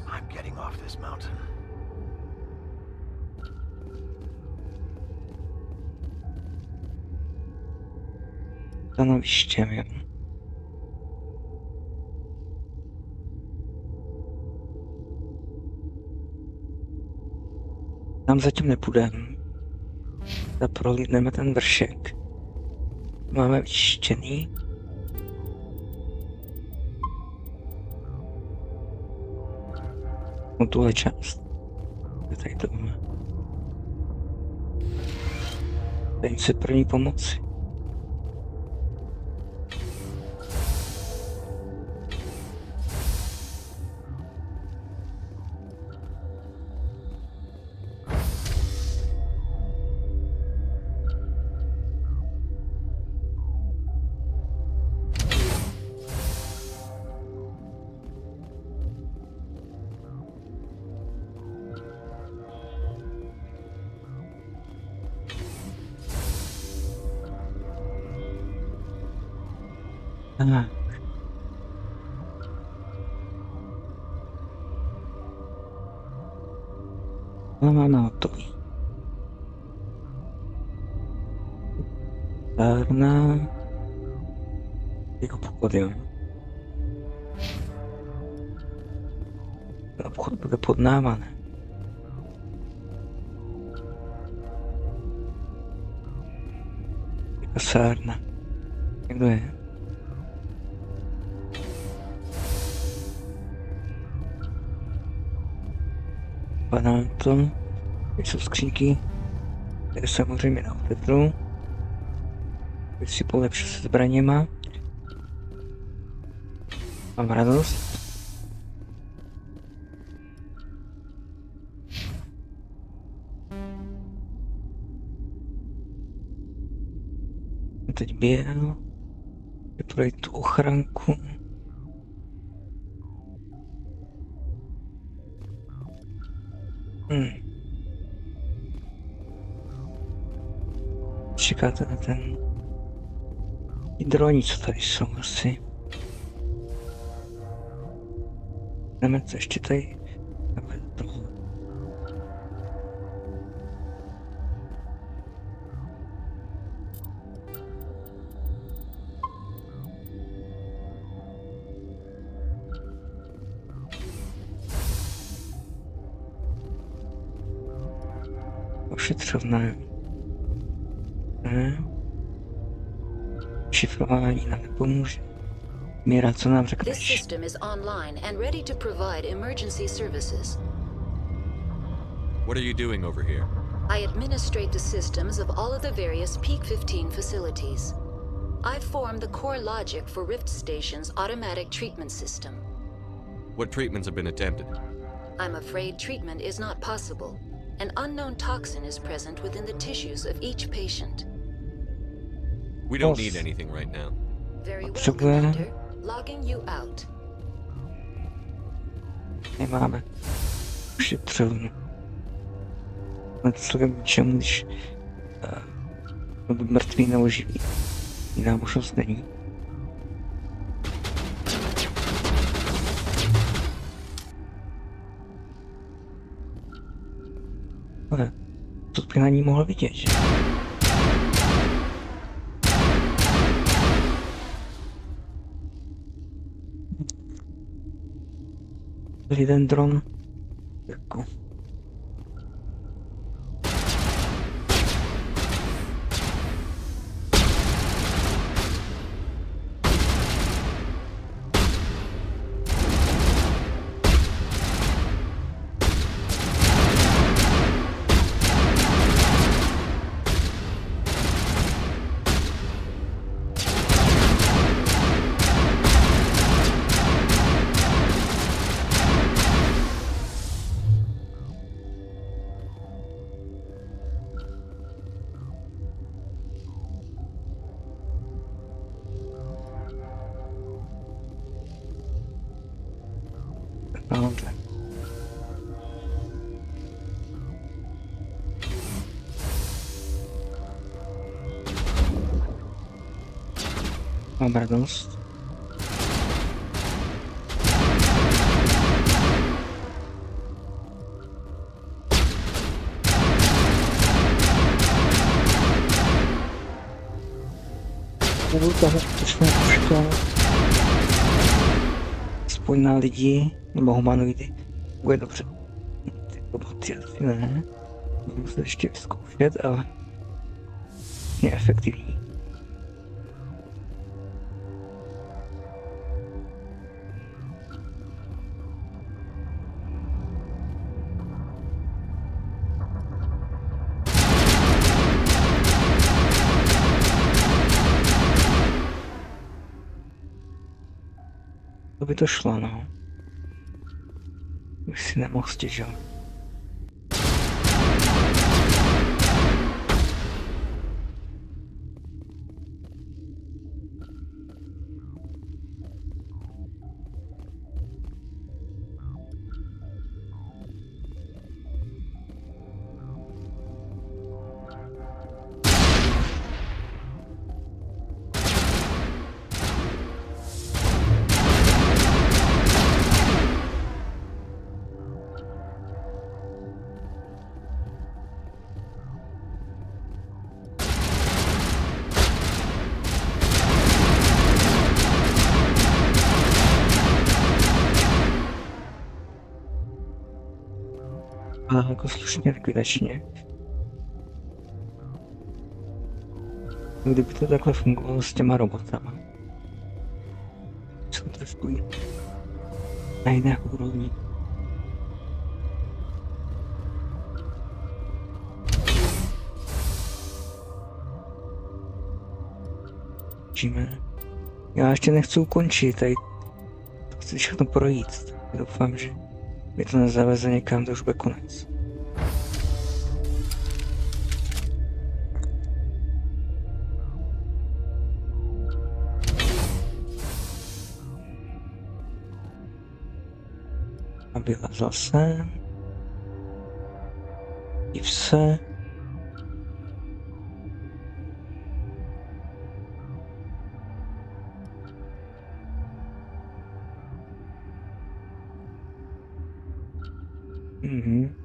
I'm getting off this mountain. Stanoviště, jo. Tam zatím nepůjdeme. Prohlídneme ten vršek. Máme vyčištěný. No tuhle část. Tady to máme. Dejme si první pomoci. Tak. No, máme hotový. Tárna. Jako pokud, jo. Obchod bude pod náma, ne? Kasárna. Kdo je? Padá to. Jsou skřínky, které samozřejmě neotevřu. Bych si polepšil se zbraněma. Mám radost. Teď běhal. Projít tu ochranku. Čekáte na ten droni, co tady jsou asi. Jdeme co ještě tady takhle tohle. Ošetřovné. Ne. Šifrování nám nepomůže. Míra, co nám This řekneš? system is online and ready to provide emergency services. What are you doing over here? I administrate the systems of all of the various Peak 15 facilities. I've formed the core logic for Rift Station's automatic treatment system. What treatments have been attempted? I'm afraid treatment is not possible. An unknown toxin is present within the tissues of each patient. We don't need anything right now. Very well, Potřebujeme. Commander. Logging you out. Nemáme. Šetřovnu. Ale to celkem ničemu, když mrtvý nebo živý. Jiná možnost není. Ale to bych na ní mohl vidět, že? Jeden dron. Jako. Dobře. Mám radost. Budu toho skutečně počkat. Aspoň na lidi, nebo humanoidy, bude dobře. Ty roboty asi ne. Budu muset ještě vyzkoušet, ale je efektivní. To by to šlo, no. Už si nemohl stěžovat. Ale jako slušně likvidačně. Kdyby to takhle fungovalo s těma robotama. Jsou trošku na jiné úrovni. Číme. Já ještě nechci ukončit, tady to chci všechno projít. Doufám, že mi to nezaveze někam, to už bude konec. A vylezl jsem. Div se. Mhm.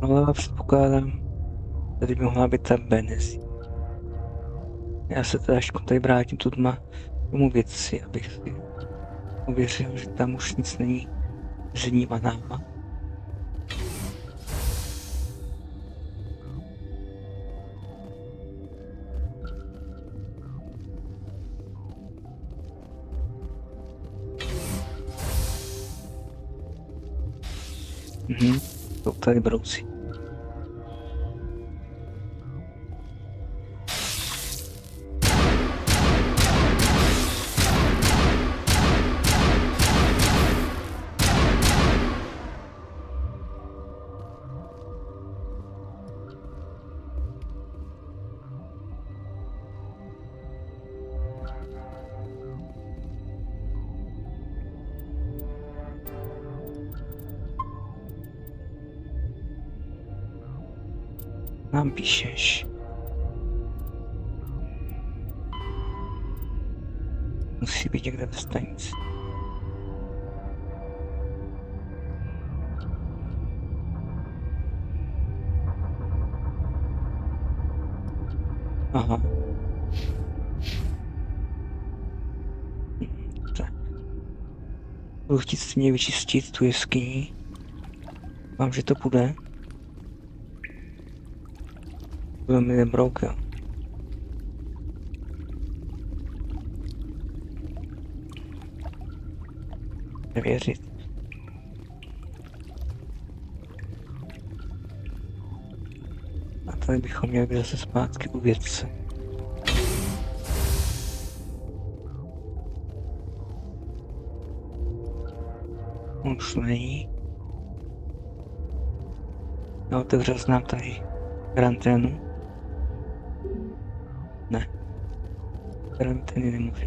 Ale předpokládám, tady by mohla být ta Benezi. Já se teda až tady vrátím tudma tomu věci, abych si ověřil, že tam už nic není ženíma náma. Jsou tady brouci. Nám píšeš. Musí být někde ve stanici. Aha. Budu chtít si mě vyčistit tu jeskyni. Mám, že to půjde. Byl mi nebrouka. Nevěřit. A tady bychom měli být zase zpátky u vědce. On už není. Já otevřel znám tady karanténu. Ne. Karantény nemůžu.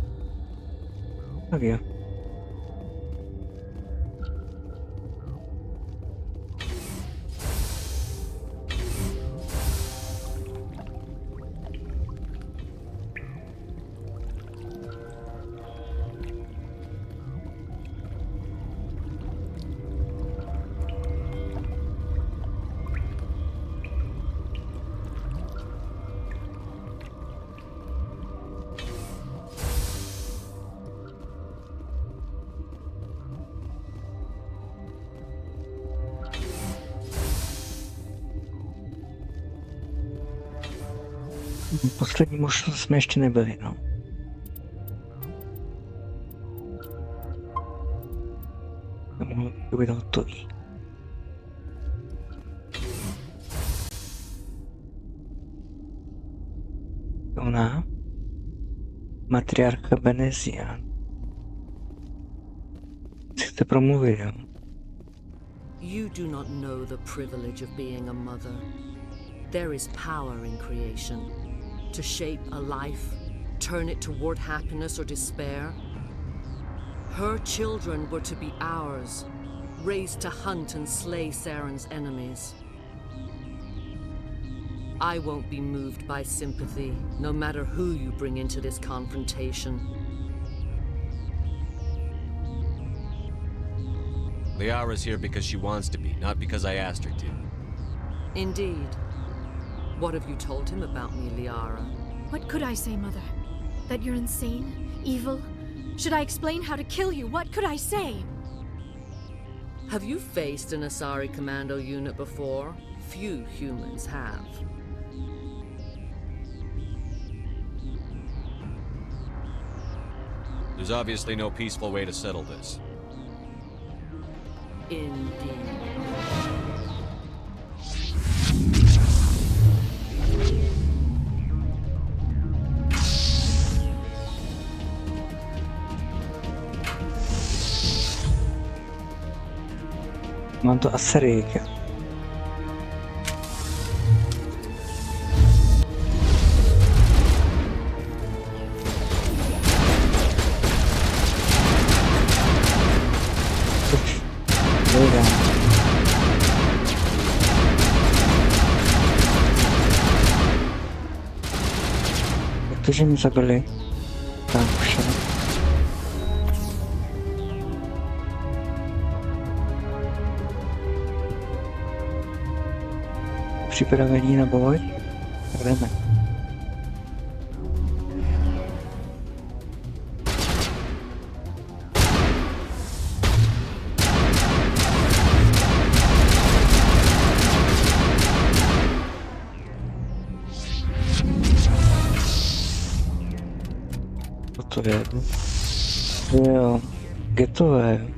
Tak jo. Poslední možnost jsme ještě nebyli, no. Nemohlo to být hotový. Ona, matriarcha Benezian. Chcete promluvit, jo? You do not know the privilege of being a mother. There is power in creation. To shape a life, turn it toward happiness or despair. Her children were to be ours, raised to hunt and slay Saren's enemies. I won't be moved by sympathy, no matter who you bring into this confrontation. Liara's here because she wants to be, not because I asked her to. Indeed. What have you told him about me, Liara? What could I say, Mother? That you're insane? Evil? Should I explain how to kill you? What could I say? Have you faced an Asari commando unit before? Few humans have. There's obviously no peaceful way to settle this. Indeed. Mám to Asaryjka. Jak to, že mě zabili? Tam už. Připravení na boj? Tak jdeme. to je? Jo, getové.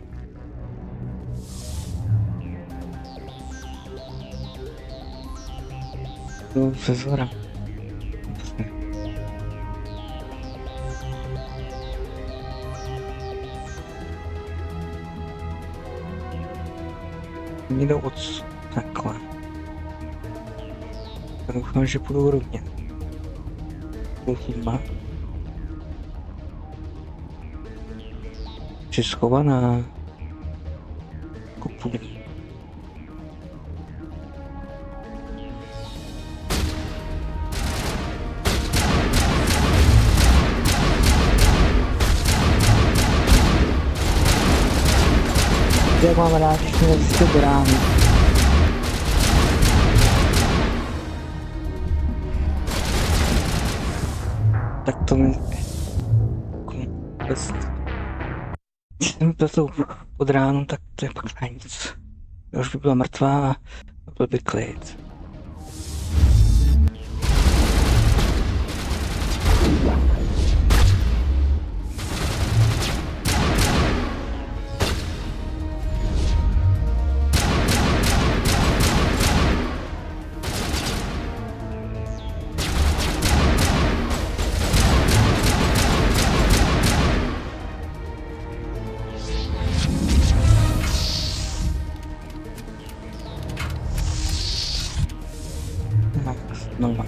To se zhora. Někdo odsud, takhle. Doufám, že půjdu rovně. Chyba. Jsi schovaná. Kupuji. Jak mám rád, když mě vždycky brány. Tak to mi... Když jsem to pod ránu, tak to je pak na nic. Já už by byla mrtvá a byl by klid. Znova.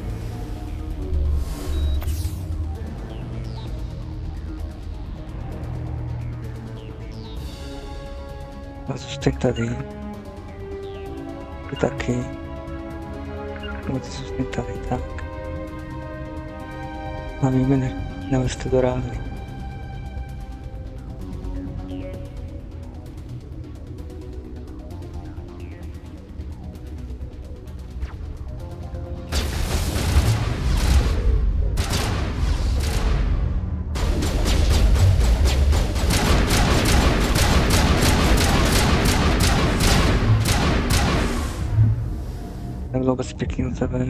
A zůstaň tady. Ty taky. Nebo ty zůstaň tady, tak. Hlavně nelezte do rávy. Nebylo vůbec pěkný od tebe.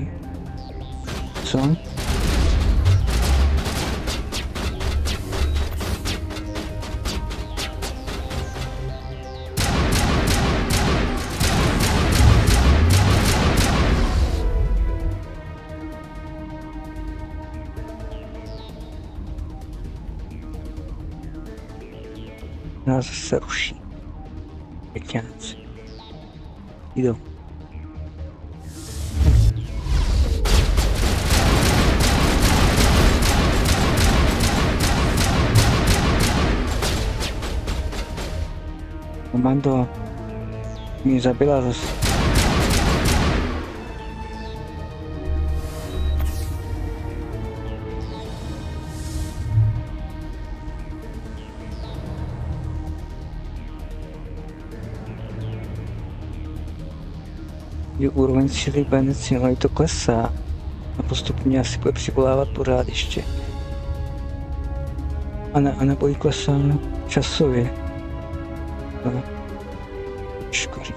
Co? Nás se ruší. Pěkňáci. Jdou. Komando mě zabila zase. Je úroveň síly benici, ale to klesá. A postupně asi bude přivolávat pořád ještě. A nebo jí klesá časově. No. Škoří.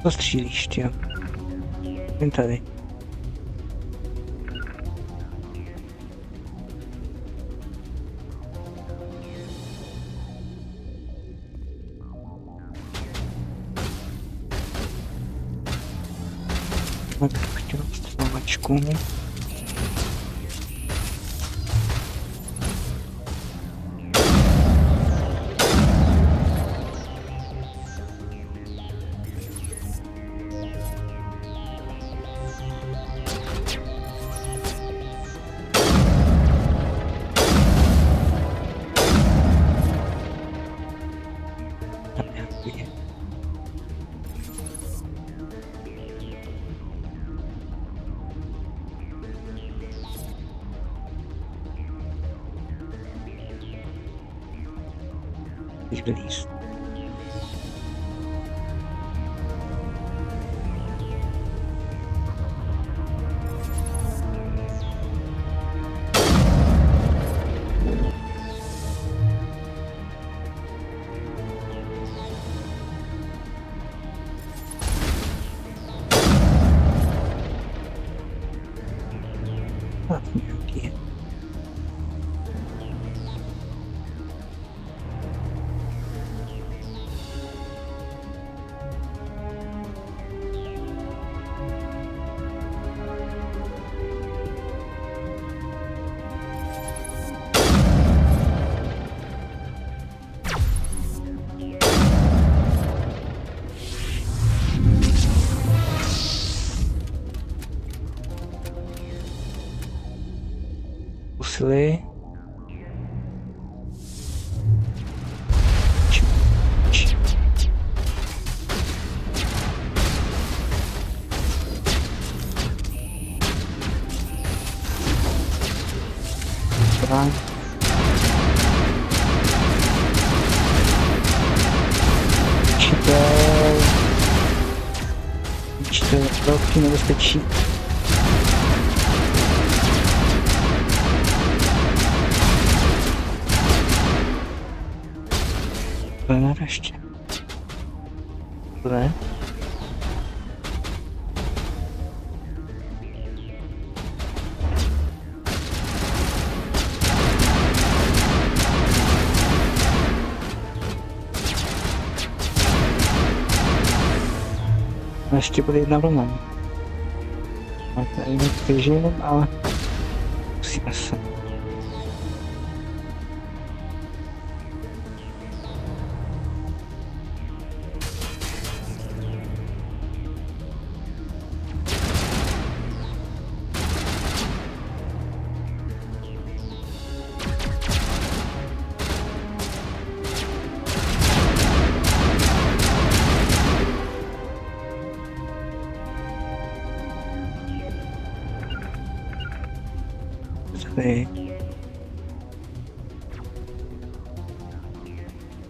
To střílíš, ty jo. Jen tady. Tak chtěl střelovačku. Vylíst. brusly. Učitel velký nebezpečí. Plenár ještě. Ne? Ještě bude jedna vlna. Nevím, jak přežijeme, ale musíme se.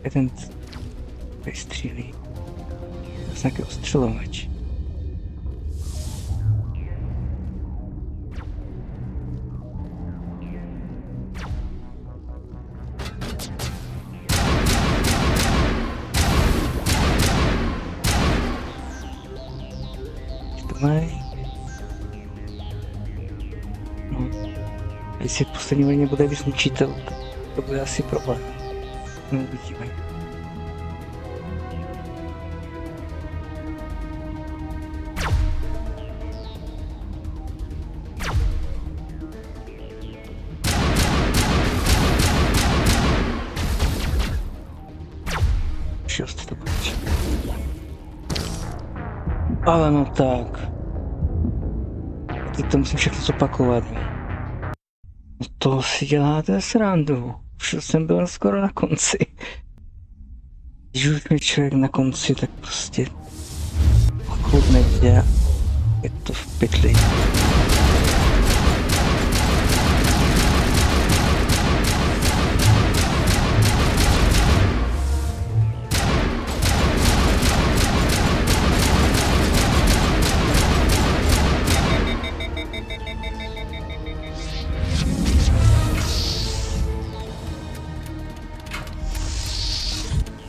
Jeden vystřílí. To je nějaký ostřelovač. To mají. No. Jestli v poslední vlně bude víc mučitel, to bude asi problém. No, uvidíme. Šest to bude. Ale no tak. Teď to musím všechno zopakovat. No to si děláte srandu. Už jsem byl skoro na konci. Když už je člověk na konci, tak prostě pokud nejde, je to v pytli.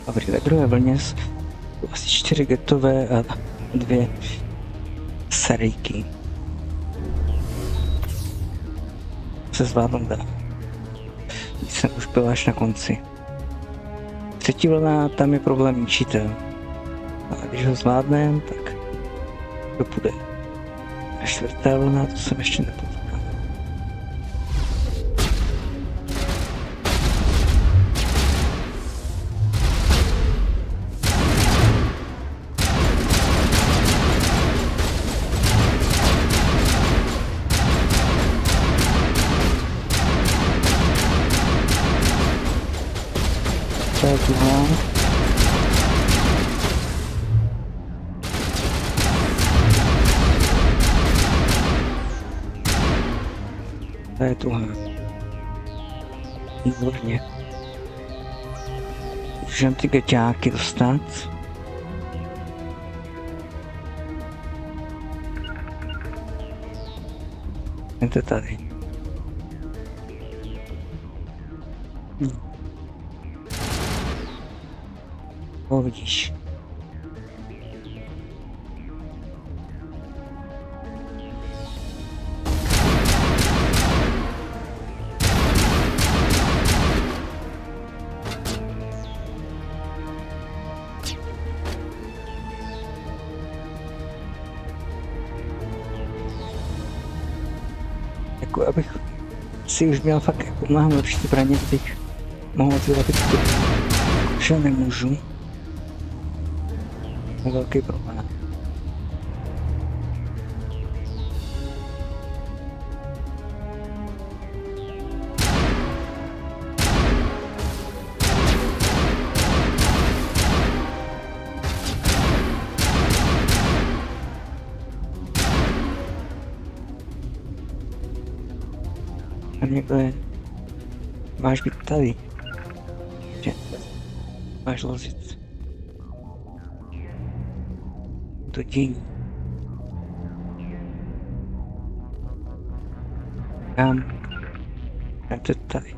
Dobrý, ve druhé vlně jsou asi 4 getové a 2 sarejky. Se zvládnout dá. Jsem už byl až na konci. Třetí vlna, tam je problém ničitel. A když ho zvládnem, tak to půjde. A čtvrtá vlna, to jsem ještě nepotkal. To je druhá. Výborně. Můžeme ty gaťáky dostat. Jdete tady. Vidíš. Jako abych si už měl fakt jako mnohem lepší zbraně, abych mohl vyrobit tu. Že nemůžu. Je velký problém. někdo je. Máš být tady. Že? Máš lozit. To dění. Kam? A to tady.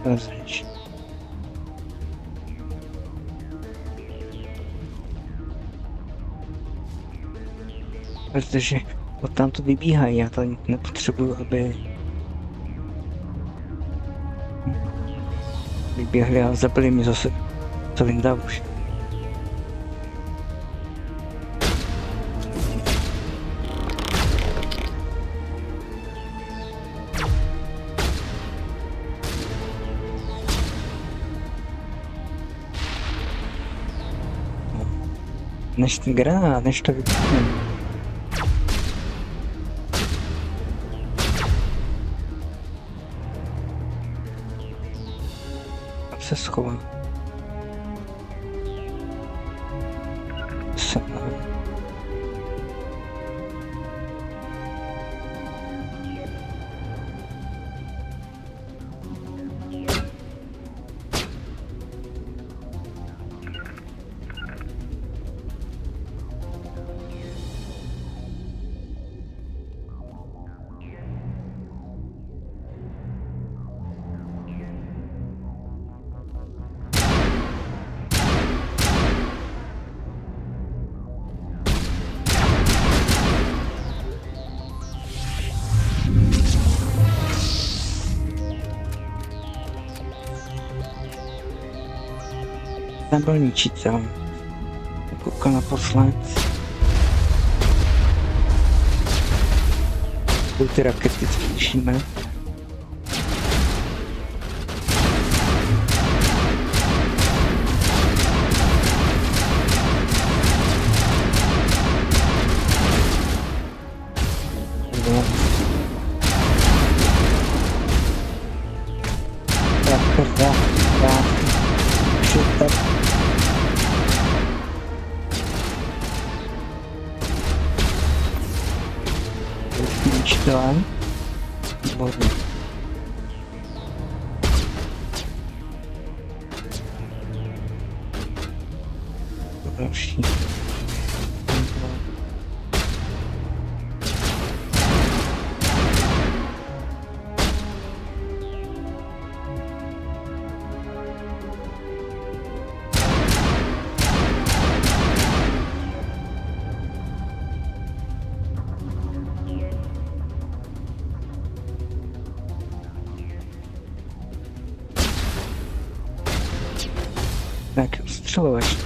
Rozlič. Protože odtam to vybíhají, já to nepotřebuju, aby vyběhli a zabili mě zase. Co jim dá už. Než ten granát, než to vypukne. Tam se schová. Nebyl ničitel. Koukal naposled. Jsou ty rakety, co slyšíme. Ničitelem. Výborně. Další. Tak, střelovač.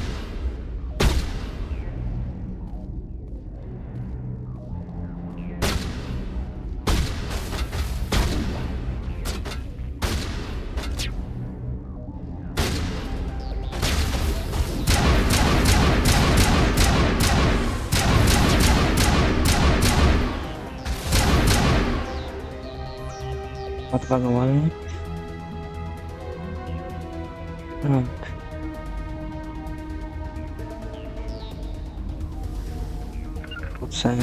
Odvalovaný. Tak. Sem.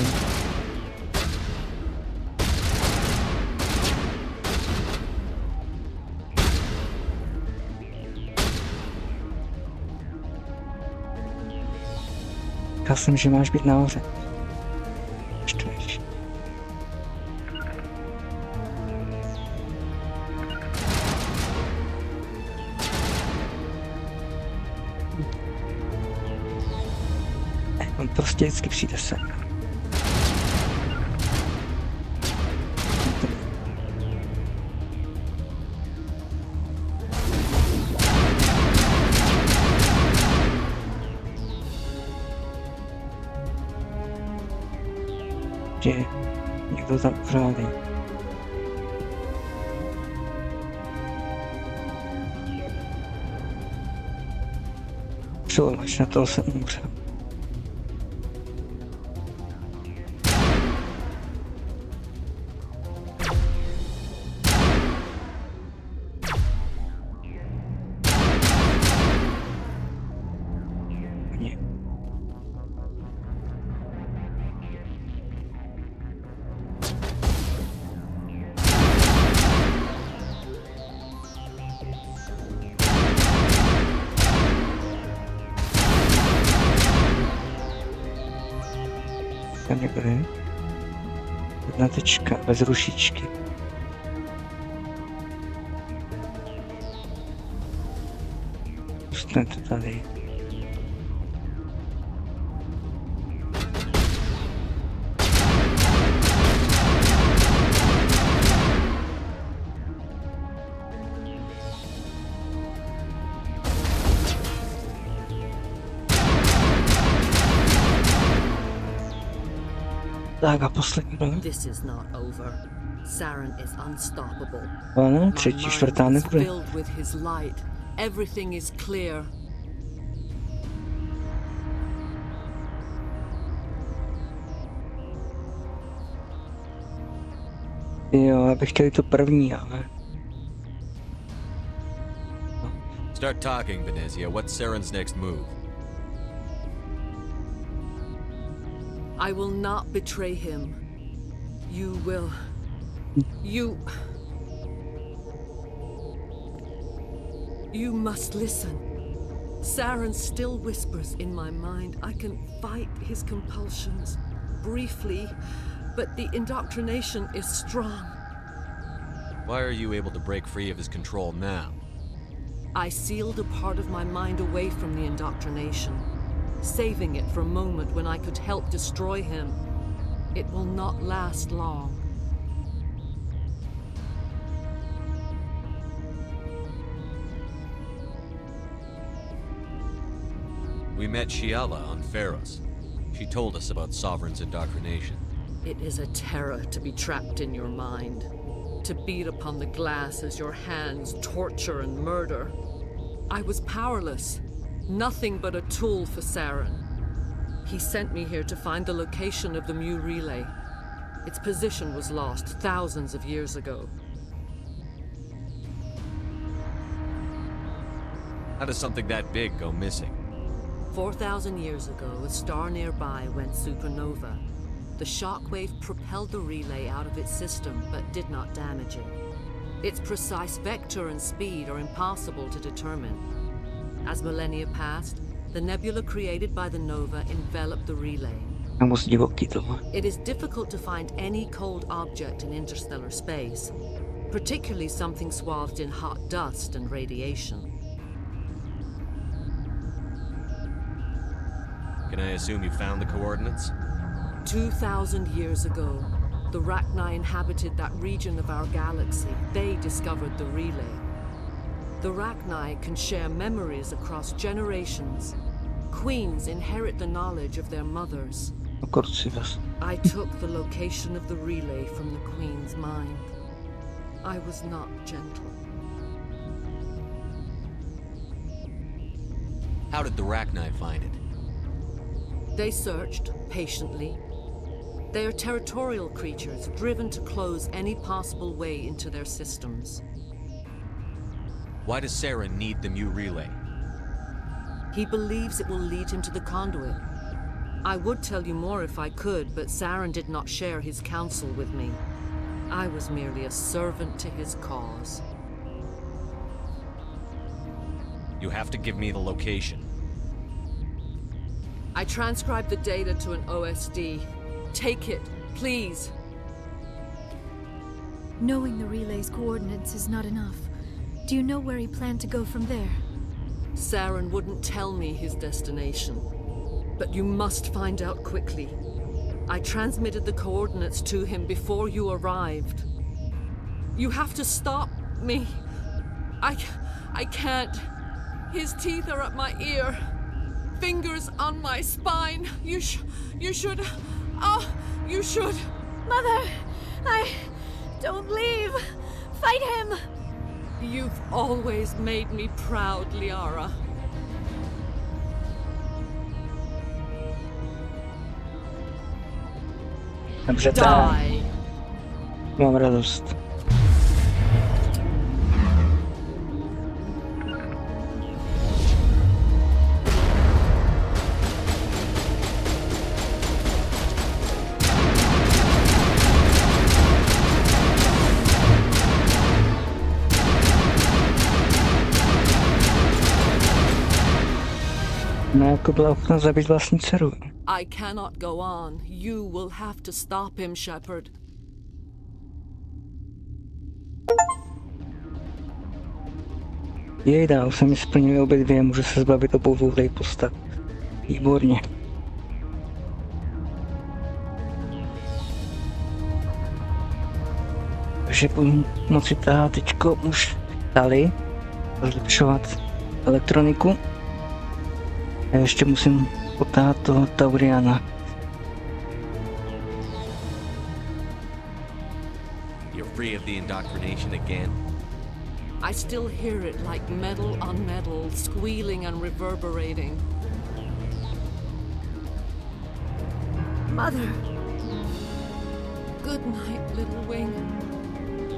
Říkal jsem, že máš být nahoře. Štveš. On prostě vždycky přijde sem. Že někdo tam uhrádí. Přilomač, na toho jsem umřel. někde. Jedna tečka, bez rušičky. Zůstaňte tady. Tak a poslední byla. This is not over. Saren is unstoppable. Ano, třetí, čtvrtá nebude. Filled with his light. Everything is clear. Jo, já bych chtěl to první, ale... Start talking, Venezia. What's Saren's next move? I will not betray him. You will. You must listen. Saren still whispers in my mind. I can fight his compulsions briefly, but the indoctrination is strong. Why are you able to break free of his control now? I sealed a part of my mind away from the indoctrination, saving it for a moment when I could help destroy him. It will not last long. We met Shiala on Pharos. She told us about Sovereign's indoctrination. It is a terror to be trapped in your mind, to beat upon the glass as your hands torture and murder. I was powerless, nothing but a tool for Saren. He sent me here to find the location of the Mu relay. Its position was lost thousands of years ago. How does something that big go missing? 4,000 years ago, a star nearby went supernova. The shockwave propelled the relay out of its system, but did not damage it. Its precise vector and speed are impossible to determine. As millennia passed, the nebula created by the nova enveloped the relay. It is difficult to find any cold object in interstellar space, particularly something swathed in hot dust and radiation. Can I assume you found the coordinates? 2,000 years ago, the Rachni inhabited that region of our galaxy. They discovered the relay. The Rachni can share memories across generations. Queens inherit the knowledge of their mothers. I took the location of the relay from the Queen's mind. I was not gentle. How did the Rachni find it? They searched patiently. They are territorial creatures, driven to close any possible way into their systems. Why does Saren need the Mu relay? He believes it will lead him to the conduit. I would tell you more if I could, but Saren did not share his counsel with me. I was merely a servant to his cause. You have to give me the location. I transcribed the data to an OSD. Take it, please. Knowing the relay's coordinates is not enough. Do you know where he planned to go from there? Saren wouldn't tell me his destination. But you must find out quickly. I transmitted the coordinates to him before you arrived. You have to stop me. I can't. His teeth are at my ear. Fingers on my spine. You should. Oh, you should. Mother, don't leave. Fight him. You've always made me proud, Liara. Dobře, tak. Mám radost. No, jako byla ochotná zabít vlastní dceru. I cannot go on. You will have to stop him, Shepard. Jejda, už se mi splnily obě dvě, můžu se zbavit obou dvou postav. Výborně. Takže budu moci tahat teďko už tady, zlepšovat elektroniku. A ještě musím potáhat toho Tauriana. You're free of the indoctrination again? I still hear it like metal on metal, squealing and reverberating. Mother! Good night, little wing.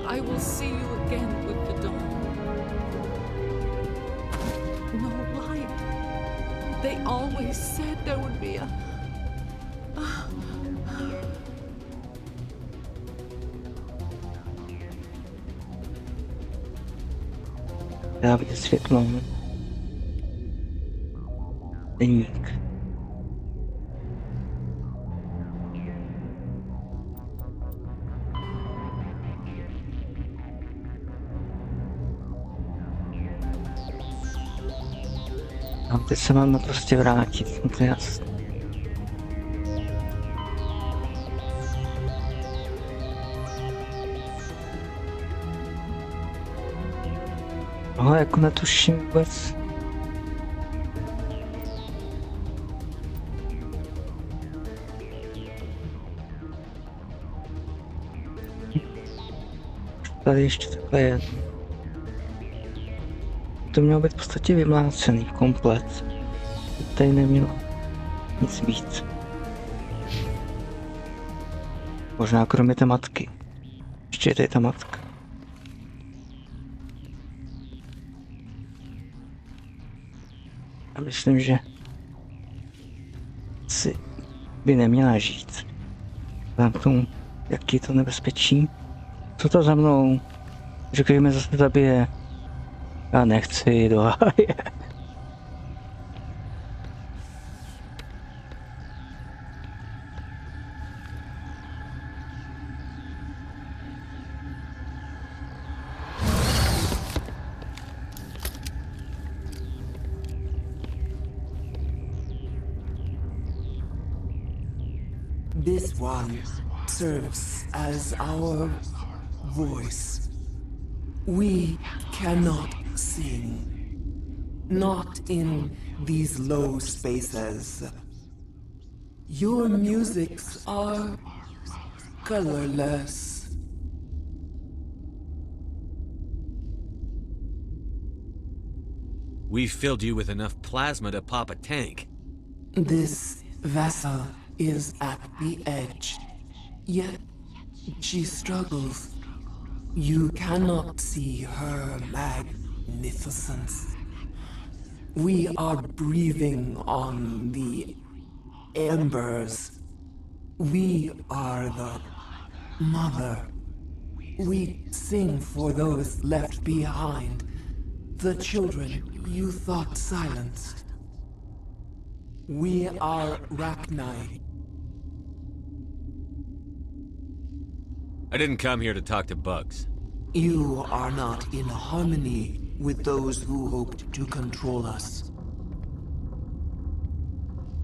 I will see you again with the dawn. No light. They always said there would be a... Dá vidět světlo. Deník. A teď se máme prostě vrátit, no to je jasné. No, jako netuším vůbec. Tady ještě takhle je. To mělo být v podstatě vymlácený komplet. Tady nemělo nic víc. Možná kromě té matky. Ještě je tady ta matka. A myslím, že si by neměla žít. Vzhledem k tomu, jaký je to nebezpečí. Co to za mnou? Řekli mi zase zabije. Já nechci do háje. This one serves as our voice. We cannot sing. Not in these low spaces. Your musics are colorless. We've filled you with enough plasma to pop a tank. This vessel is at the edge, yet she struggles. You cannot see her magnificence. We are breathing on the embers. We are the mother. We sing for those left behind, the children you thought silenced. We are Rachni. I didn't come here to talk to bugs. You are not in harmony with those who hoped to control us.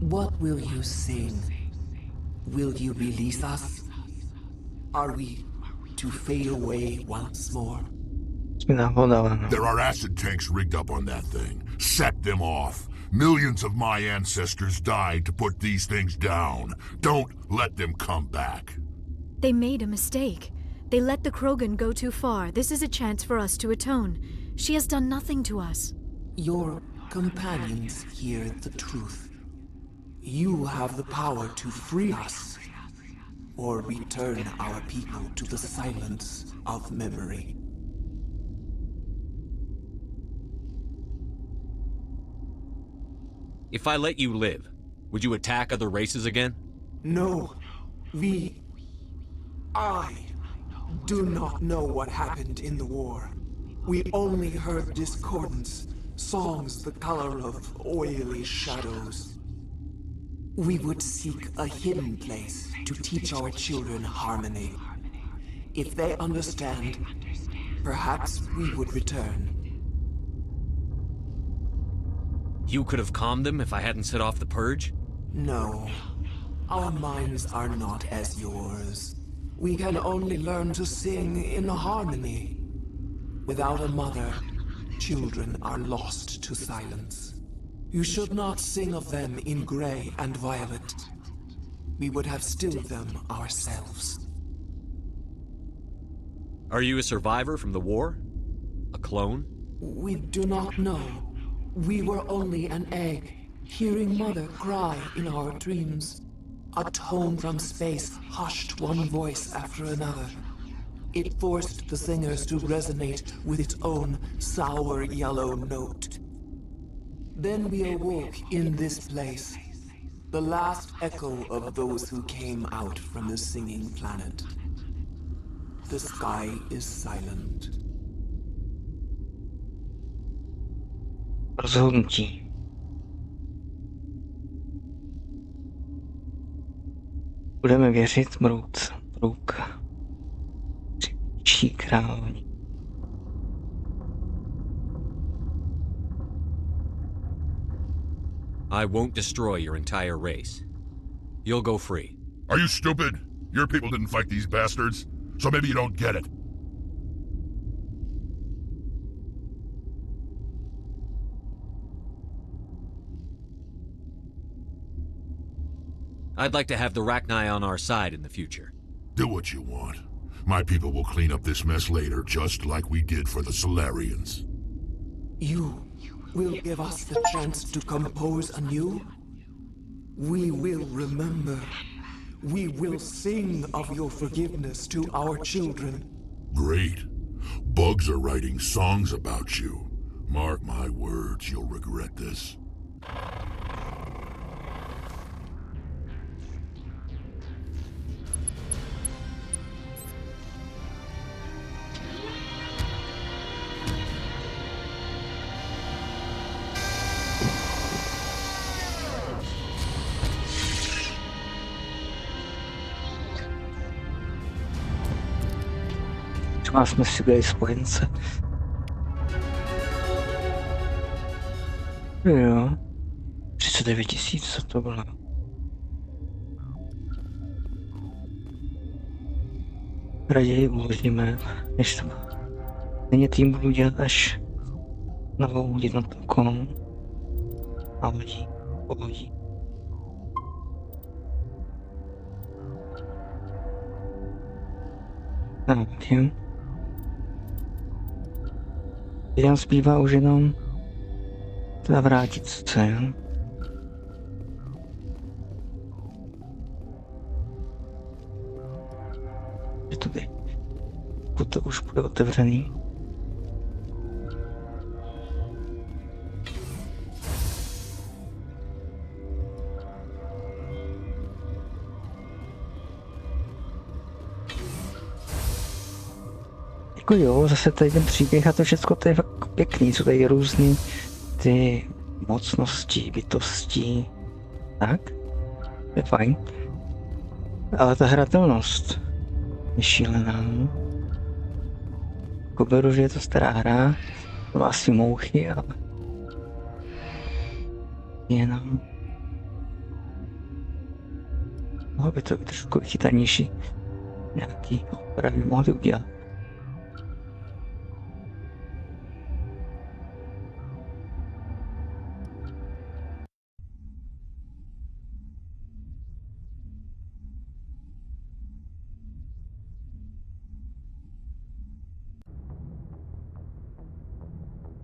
What will you sing? Will you release us? Are we to fade away once more? There are acid tanks rigged up on that thing. Set them off. Millions of my ancestors died to put these things down. Don't let them come back. They made a mistake. They let the Krogan go too far. This is a chance for us to atone. She has done nothing to us. Your companions hear the truth. You have the power to free us, or return our people to the silence of memory. If I let you live, would you attack other races again? No, I do not know what happened in the war. We only heard discordance, songs the color of oily shadows. We would seek a hidden place to teach our children harmony. If they understand, perhaps we would return. You could have calmed them if I hadn't set off the purge? No. Our minds are not as yours. We can only learn to sing in harmony. Without a mother, children are lost to silence. You should not sing of them in gray and violet. We would have stilled them ourselves. Are you a survivor from the war? A clone? We do not know. We were only an egg, hearing Mother cry in our dreams. A tone from space hushed one voice after another. It forced the singers to resonate with its own sour yellow note. Then we awoke in this place, the last echo of those who came out from the singing planet. The sky is silent. Rozhodnutí. Budeme věřit Mrouka. Čí královní. I won't destroy your entire race. You'll go free. Are you stupid? Your people didn't fight these bastards, so maybe you don't get it. I'd like to have the Rachni on our side in the future. Do what you want. My people will clean up this mess later, just like we did for the Solarians. You will give us the chance to compose anew? We will remember. We will sing of your forgiveness to our children. Great. Bugs are writing songs about you. Mark my words, you'll regret this. Třeba jsme si byli spojence. Jo. 39 000, co to bylo? Raději uložíme, než to. Stejně tým budu dělat až novou jednotku a lodí, po lodí. Tak, jo. Jenom zbývá už jenom teda vrátit se, jo. Je to by, pokud to už bude otevřený. Jako jo, zase tady ten příběh a to všechno to je fakt pěkný, jsou tady různý ty mocnosti, bytosti, tak, to je fajn. Ale ta hratelnost je šílená. Jako beru, že je to stará hra, to má asi mouchy, ale jenom mohlo by to být trošku chytanější, nějaký opravy mohli udělat.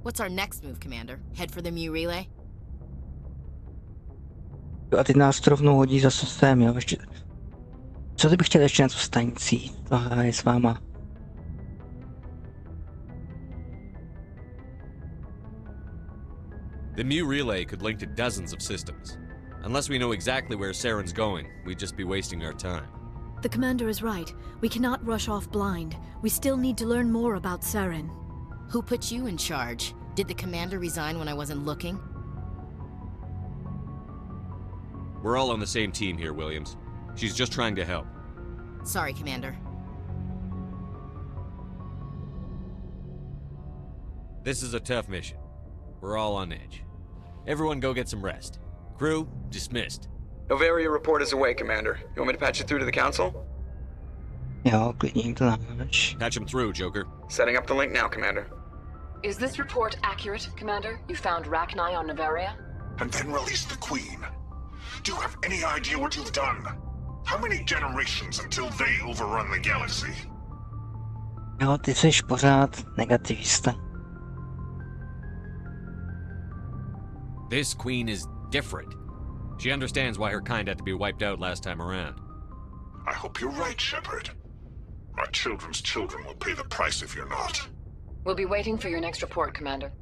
What's our next move, Commander? Head for the Mu relay? A teď nás rovnou hodí za systém, jo, ještě. Co ty bych chtěl ještě něco stanicí? To je s váma. The Mu relay could link to dozens of systems. Unless we know exactly where Saren's going, we'd just be wasting our time. The commander is right. We cannot rush off blind. We still need to learn more about Saren. Who put you in charge? Did the commander resign when I wasn't looking? We're all on the same team here, Williams. She's just trying to help. Sorry, Commander. This is a tough mission. We're all on edge. Everyone go get some rest. Crew, dismissed. Novaria report is away, Commander. You want me to patch it through to the Council? Jo, klidně jim to dáš. Patch him through, Joker. Setting up the link now, Commander. Is this report accurate, Commander? You found Rachni on Novaria? And then release the Queen. Do you have any idea what you've done? How many generations until they overrun the galaxy? Jo, ty jsi pořád negativista. This Queen is different. She understands why her kind had to be wiped out last time around. I hope you're right, Shepard. Our children's children will pay the price if you're not. We'll be waiting for your next report, Commander.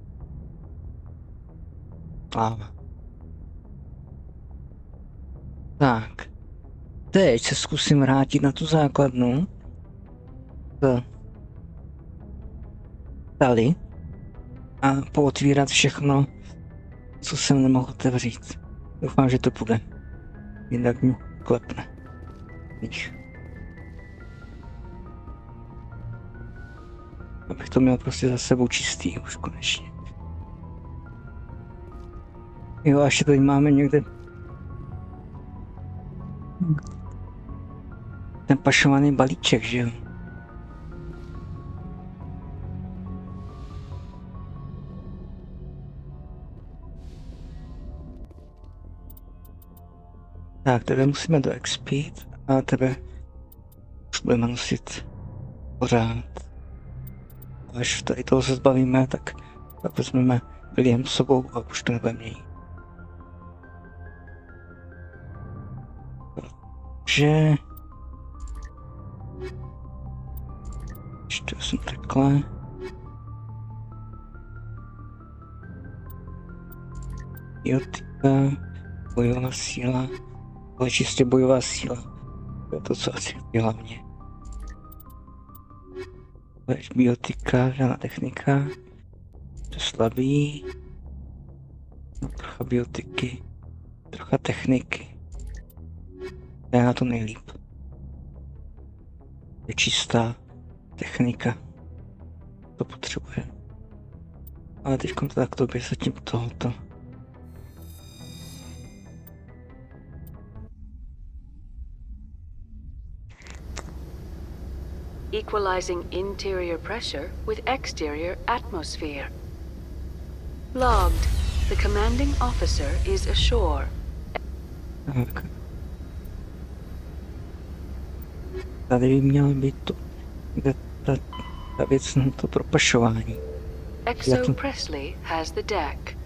Tak. Teď se zkusím vrátit na tu základnu. Tady. A pootvírat všechno, co jsem nemohl otevřít. Doufám, že to půjde. Jinak mi klepne. Abych to měl prostě za sebou čistý už konečně. Jo, a ještě tady máme někde ten pašovaný balíček, že jo? Tak, tebe musíme doexpít a tebe už budeme nosit pořád. Až tady toho se zbavíme, tak vezmeme William s sobou a už to nebude měnit. Takže... Ještě jsem takhle. Biotika, bojová síla, ale čistě bojová síla. To je to, co asi chci hlavně. Biotika, žádná technika. To je slabý. No, trocha biotiky, trocha techniky. To je na to nejlíp. Je čistá technika. To potřebuje. Ale teď to tak tobě zatím tohoto. Equalizing interior pressure with exterior atmosphere. Logged. The commanding officer is ashore. Tak. Tady by měla být to, kde ta věc na to propašování. Exo Presley has the deck.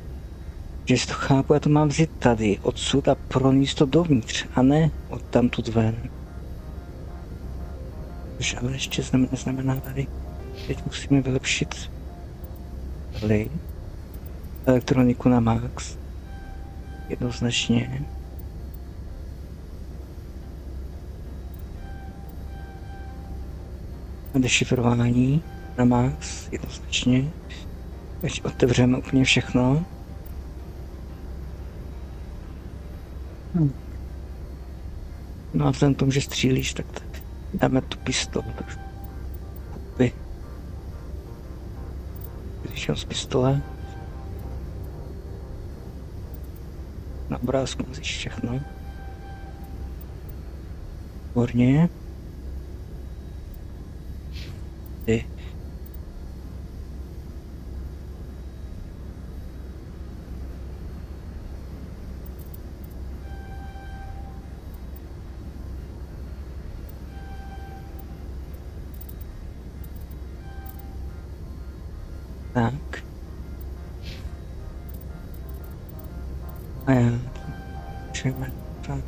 Že si to chápu, já to mám vzít tady, odsud a pronést to dovnitř, a ne od tamtud ven. Což ale ještě neznamená tady. Teď musíme vylepšit tady elektroniku na max. Jednoznačně. A dešifrování na max, jednoznačně. Teď otevřeme úplně všechno. No a vzhledem k tomu, že střílíš, tak dáme tu pistolu trošku. Když z pistole. Na obrázku musíš všechno. Výborně. Ty. Tak. A já můžeme dát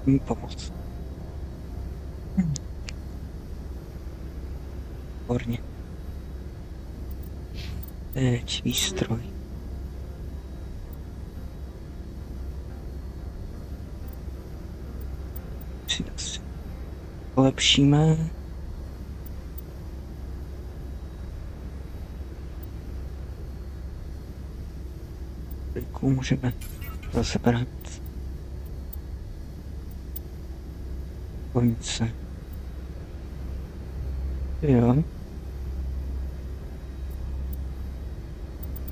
mi pomoct. Výborně. Teď výstroj. Si asi polepšíme. Můžeme zase brát. šachovnice. Jo.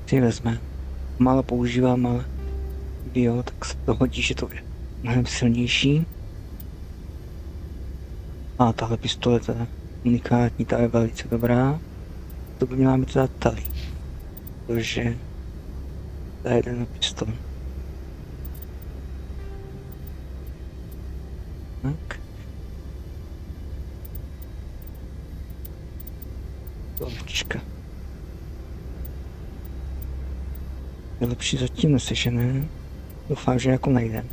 Si vezme. Málo používám, ale jo, tak se to hodí, že to je mnohem silnější. A tahle pistole teda unikátní, ta je velice dobrá. To by měla mít teda tady. Protože to je jeden pistol. Tak. Točka. Je lepší zatím nesežené. Doufám, že jako najdem.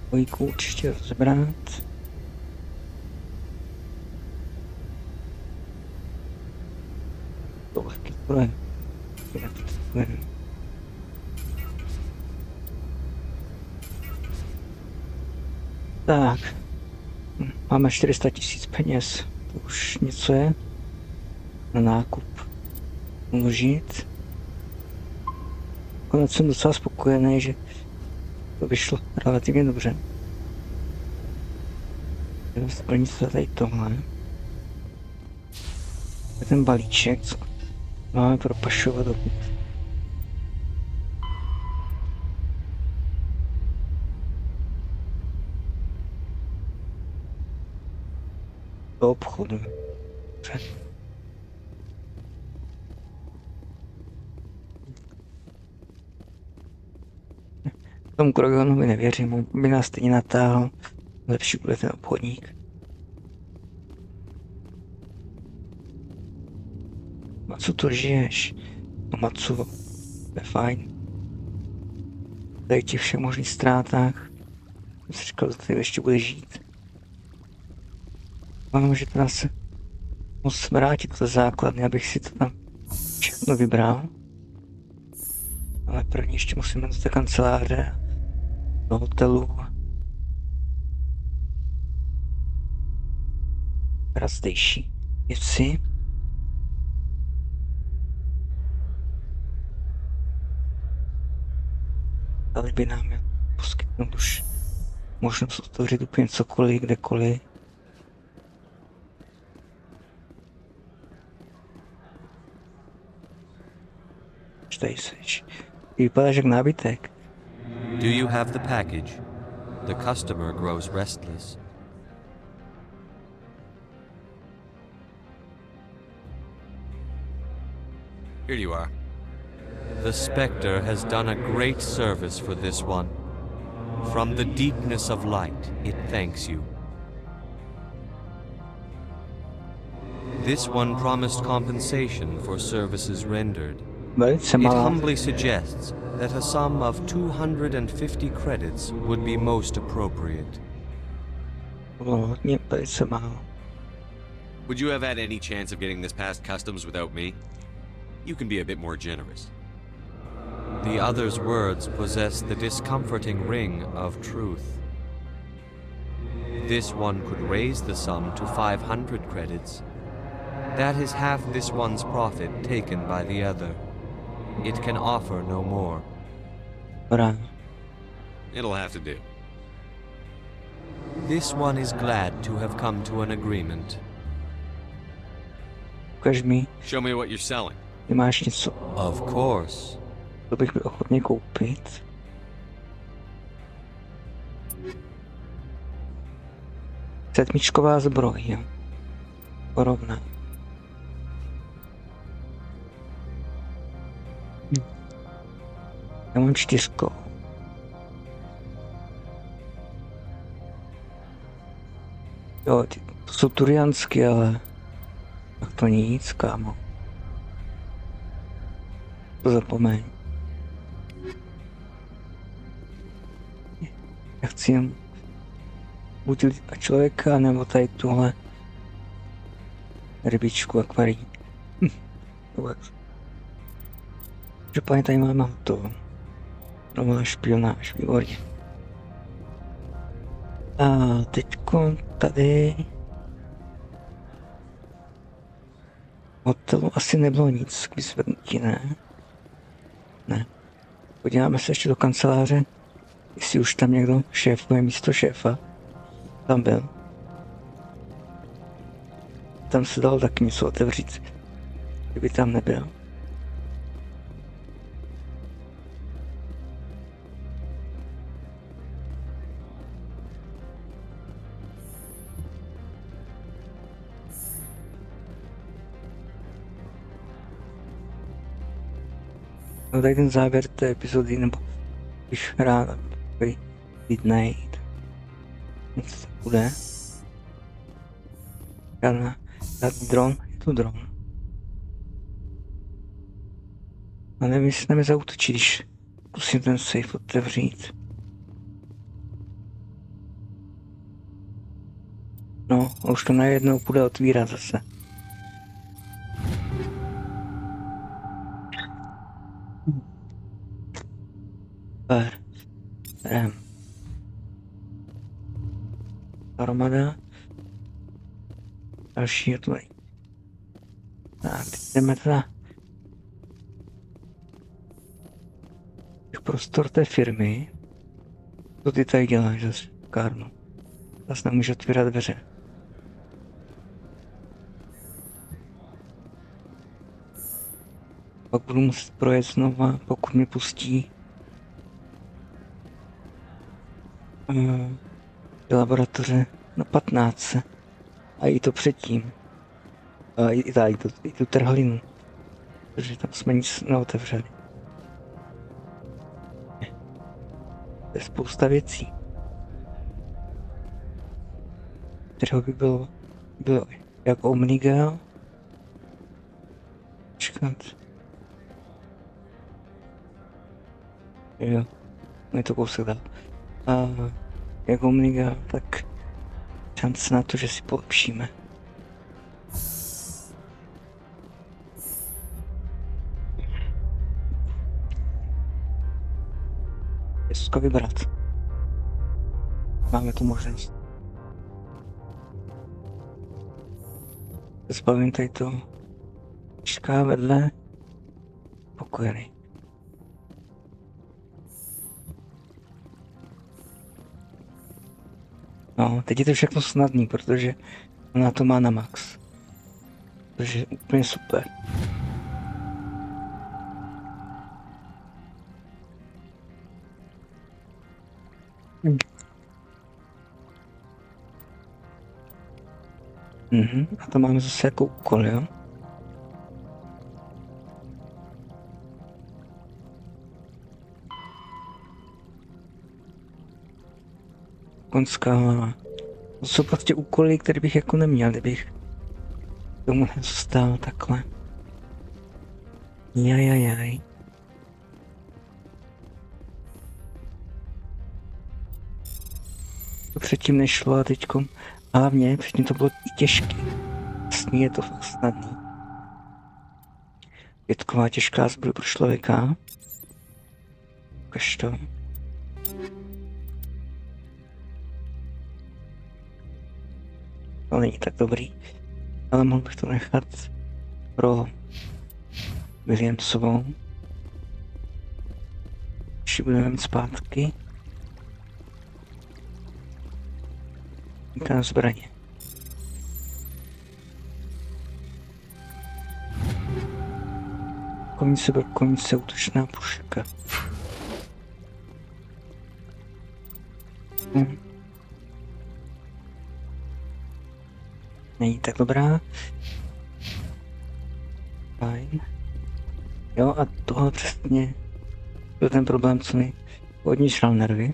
Dvojku určitě rozbrát. Tohle to je. Tak. Máme 400 000 peněz. To už něco je. Na nákup. Uložit. Konec jsem docela spokojený, že to vyšlo relativně dobře. Splnit se tady tohle. Je ten balíček, co máme propašovat do obchodu. Tomu Kroganovi nevěřím, on by nás stejně natáhl. Lepší bude ten obchodník. Macu, to žiješ. No Macu, to je fajn. Tady ti všech možných ztrátách. Jsem si říkal, že tady ještě bude žít. Mám, že teda se moc vrátit do té základny, abych si to tam všechno vybral. Ale první ještě musím jít do té kanceláře, do hotelu. Razdejší věci. Ale by nám měl poskytnout už možnost otevřít úplně cokoliv, kdekoliv. Tady seš. Vypadáš jak nábytek. Do you have the package? The customer grows restless. Here you are. The Spectre has done a great service for this one. From the deepness of light, it thanks you. This one promised compensation for services rendered. It humbly suggests that a sum of 250 credits would be most appropriate. Would you have had any chance of getting this past customs without me? You can be a bit more generous. The other's words possess the discomforting ring of truth. This one could raise the sum to 500 credits. That is half this one's profit taken by the other. It can offer no more. It'll have to do. This one is glad to have come to an agreement. Show me what you're selling. Of course. To bych byl ochotný koupit. Sedmičková zbroj. Porovná. Já mám 4. Jo, to jsou turiansky, ale tak to nic, kámo. To zapomeň. Já chci jen buď člověka, nebo tady tuhle rybičku akvarii. Že páně tady máme hotovo. Nová špionáž, výborně. A teďko tady hotelu asi nebylo nic k vyzvednutí, ne? Ne. Podíváme se ještě do kanceláře, jestli už tam někdo šéfuje místo šéfa. Tam byl. Tam se dalo taky něco otevřít, kdyby tam nebyl. No tady ten závěr té epizody, nebo když ráno, takový midnight. Něco to bude. Žádný dron, je tu dron. A nevím, jestli na mě zaútočí, když musím ten safe otevřít. No, a už to najednou bude otvírat zase. Super. Jdem. Armada. Další je tu. Tak, teď jdeme teda těch prostor té firmy. Co ty tady děláš zase, Kárno? Zase nemůžu otvírat dveře. Pak budu muset projet znova, pokud mě pustí. Do laboratoře na 15. A i to předtím. A i tu trhlinu. Protože tam jsme nic neotevřeli. To je spousta věcí. Kterého by bylo jak Omnigel. Počkat. Jo, je to kousek dál. A jak Omnigel, tak šance na to, že si polepšíme. Těžko vybrat. Máme tu možnost. Zbavím tady to čeká vedle pokojený. No, teď je to všechno snadný, protože ona to má na max. Takže je úplně super. A to máme zase jako úkol, jo? Konská hlava. To jsou prostě úkoly, které bych jako neměl, kdybych tomu nezůstal takhle. Jajajaj. To předtím nešlo a teďkom. Hlavně předtím to bylo i těžký. Vlastně je to fakt snadný. Pětková těžká zbroj pro člověka. Ukaž to. To není tak dobrý. Ale mohl bych to nechat pro Williamsovou. Když budeme mít zpátky. Někam zbraně. Komice útočná puška. Není tak dobrá. Fajn. Jo, a tohle přesně byl ten problém, co mi hodně žral nervy.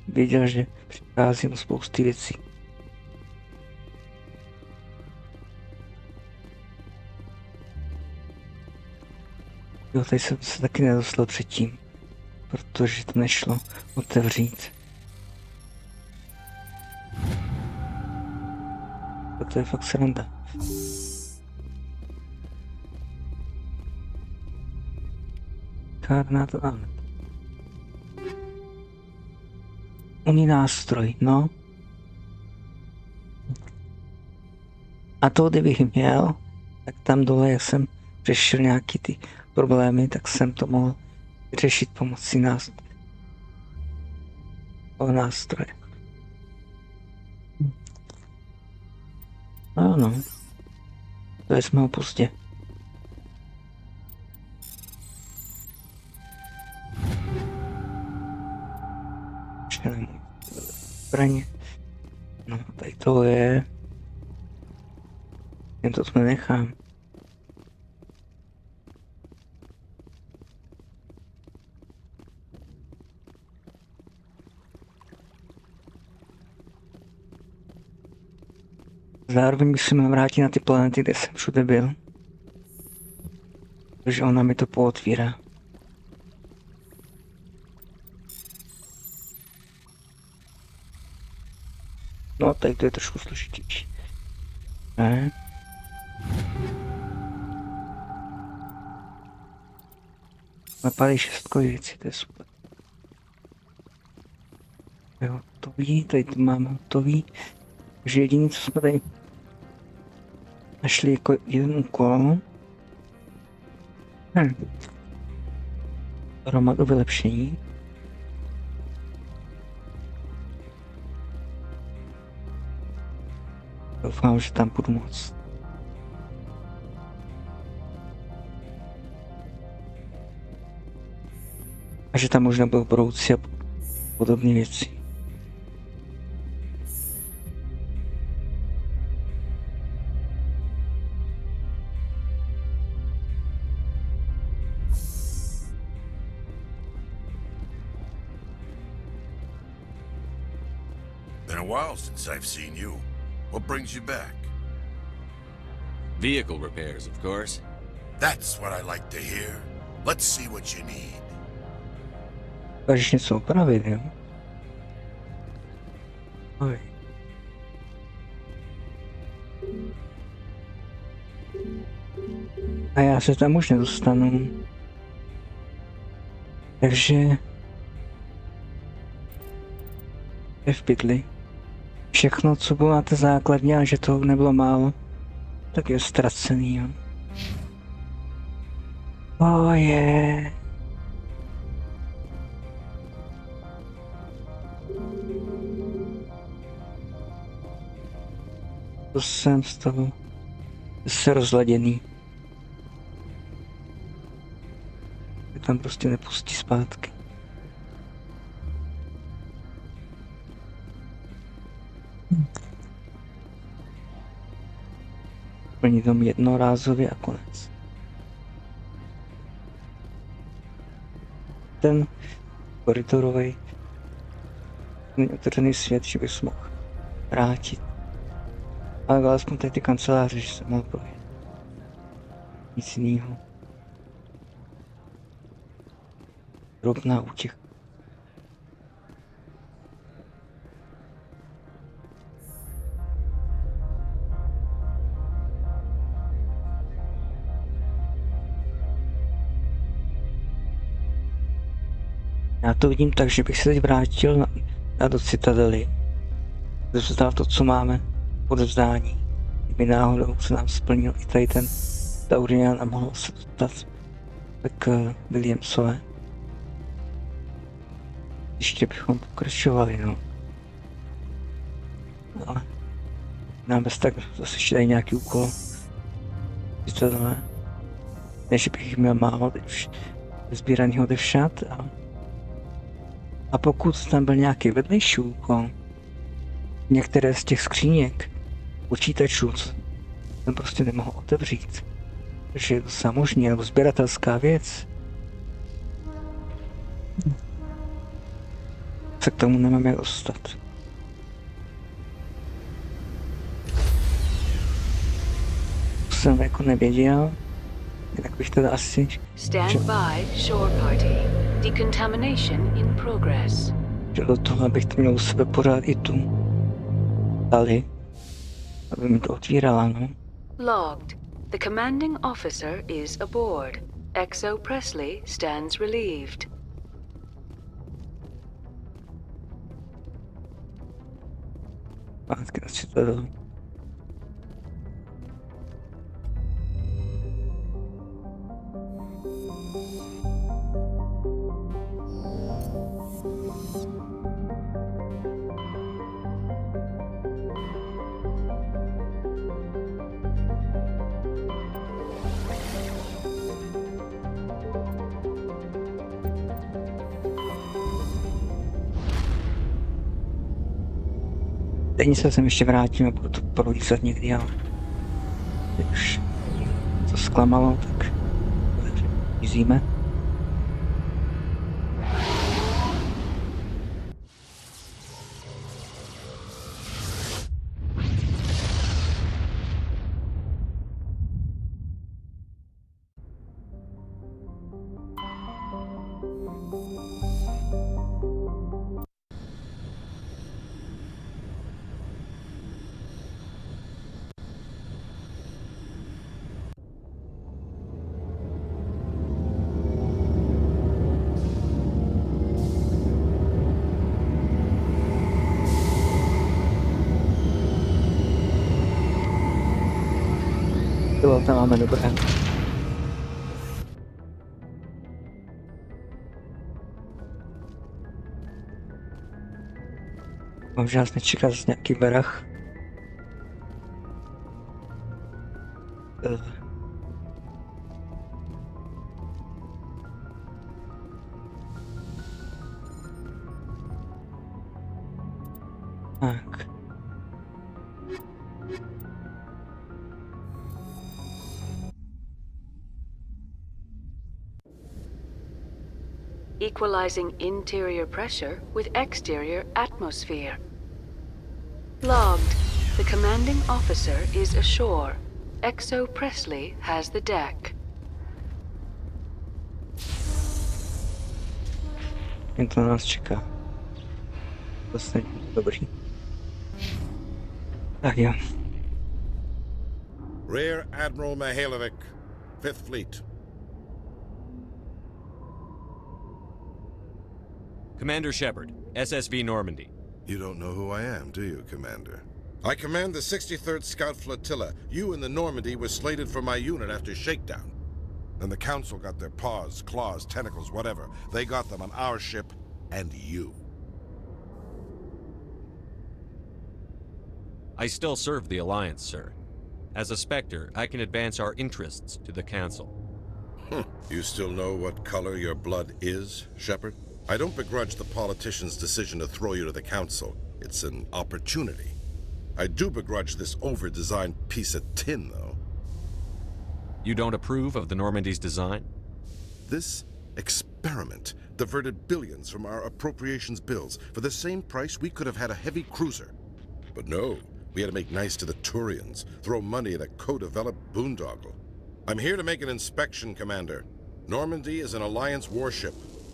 Věděl, že přicházím o spousty věcí. Jo, tady jsem se taky nedostal předtím, protože to nešlo otevřít. To je fakt sranda. Lékárna to máme. Uní nástroj, no. A to, kdybych měl, tak tam dole, jak jsem řešil nějaký ty problémy, tak jsem to mohl řešit pomocí nástroje. Ano, to jsme ho pozdě. Zbraně. No, tady to je. Jen to jsme nechám. Zároveň musíme vrátit na ty planety, kde jsem všude byl. Protože ona mi to pootvírá. No, tady to je trošku složitější. Ne? Napadají 6 věcí, to je super. Jo, hotový, tady to máme hotový. Takže jediné, co jsme tady našli jako jeden úkol. Hromadu vylepšení. Doufám, že tam budu moc. A že tam možná budou brouci a podobné věci. Been a while since I've seen you. What brings you back? Vehicle repairs, of course. That's what I like to hear. Let's see what you need. Budeš něco opravit, jo? Oj. A já se tam už nedostanu. Takže... je v pytli. Všechno, co bylo na té základně, a že toho nebylo málo, tak je ztracený, jo. Je. To jsem z toho se rozladěný. Je tam prostě nepustí zpátky. Plní tam jednorázově a konec. Ten koridorový otevřený svět, že bys mohl vrátit. Ale alespoň tady ty kanceláře, že jsem mohl projet. Nic jiného. Drobná útěcha. Já to vidím tak, že bych se teď vrátil do Citadely. Vzdal to, co máme pod vzdání. Kdyby náhodou se nám splnil i tady ten Taurian a mohl se dostat k Williamsové. Ještě bychom pokračovali, no. Ale nám bez tak zase ještě dají nějaký úkol. Citadele. Ne, že bych jich měl málo, teď už sbíraný odevšat. A pokud tam byl nějaký vedlejší úkol, některé z těch skříněk počítačů jsem prostě nemohl otevřít, protože je to samozřejmě nebo sběratelská věc, se k tomu nemám jak dostat. To jsem jako nevěděl, jinak bych teda asi... Stand by, shore party. Decontamination in progress. Že do toho, abych to měl u sebe pořád i tu dali, aby mi to otvírala, no. Logged. The commanding officer is aboard. XO Presley stands relieved. Stejně se sem ještě vrátím a budu to prolízat někdy, ale už to zklamalo, tak vyzíme. Jo, tam máme dobré. Možná nás nečeká zase nějaký barach. Tak. Equalizing interior pressure with exterior atmosphere. Logged. The commanding officer is ashore. XO Presley has the deck. Jen to nás čeká. Poslední, dobrý. Tak jo. Rear Admiral Mihailovic, 5th Fleet. Commander Shepard, SSV Normandy. You don't know who I am, do you, Commander? I command the 63rd Scout Flotilla. You and the Normandy were slated for my unit after shakedown. Then the Council got their paws, claws, tentacles, whatever. They got them on our ship, and you. I still serve the Alliance, sir. As a Spectre, I can advance our interests to the Council. You still know what color your blood is, Shepard? I don't begrudge the politician's decision to throw you to the Council. It's an opportunity. I do begrudge this over-designed piece of tin, though. You don't approve of the Normandy's design? This experiment diverted billions from our appropriations bills. For the same price, we could have had a heavy cruiser. But no, we had to make nice to the Turians, throw money at a co-developed boondoggle. I'm here to make an inspection, Commander. Normandy is an Alliance warship.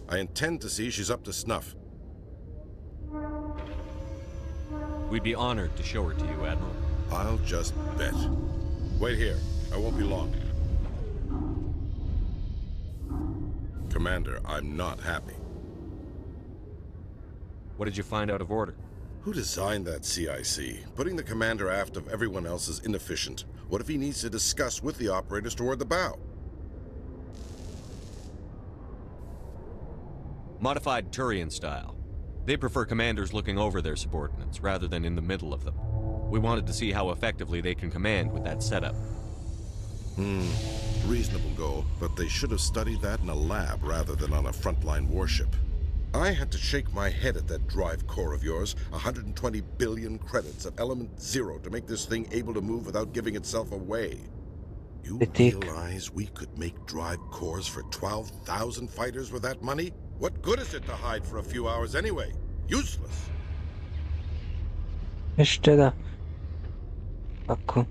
I intend to see she's up to snuff. We'd be honored to show her to you, Admiral. I'll just bet. Wait here. I won't be long. Commander, I'm not happy. What did you find out of order? Who designed that CIC? Putting the commander aft of everyone else is inefficient. What if he needs to discuss with the operators toward the bow? Modified Turian style. They prefer commanders looking over their subordinates rather than in the middle of them. We wanted to see how effectively they can command with that setup. Reasonable goal, but they should have studied that in a lab rather than on a frontline warship. I had to shake my head at that drive core of yours. 120 billion credits of element 0 to make this thing able to move without giving itself away. You realize we could make drive cores for 12,000 fighters with that money? What good is it to hide for a few hours anyway? Useless.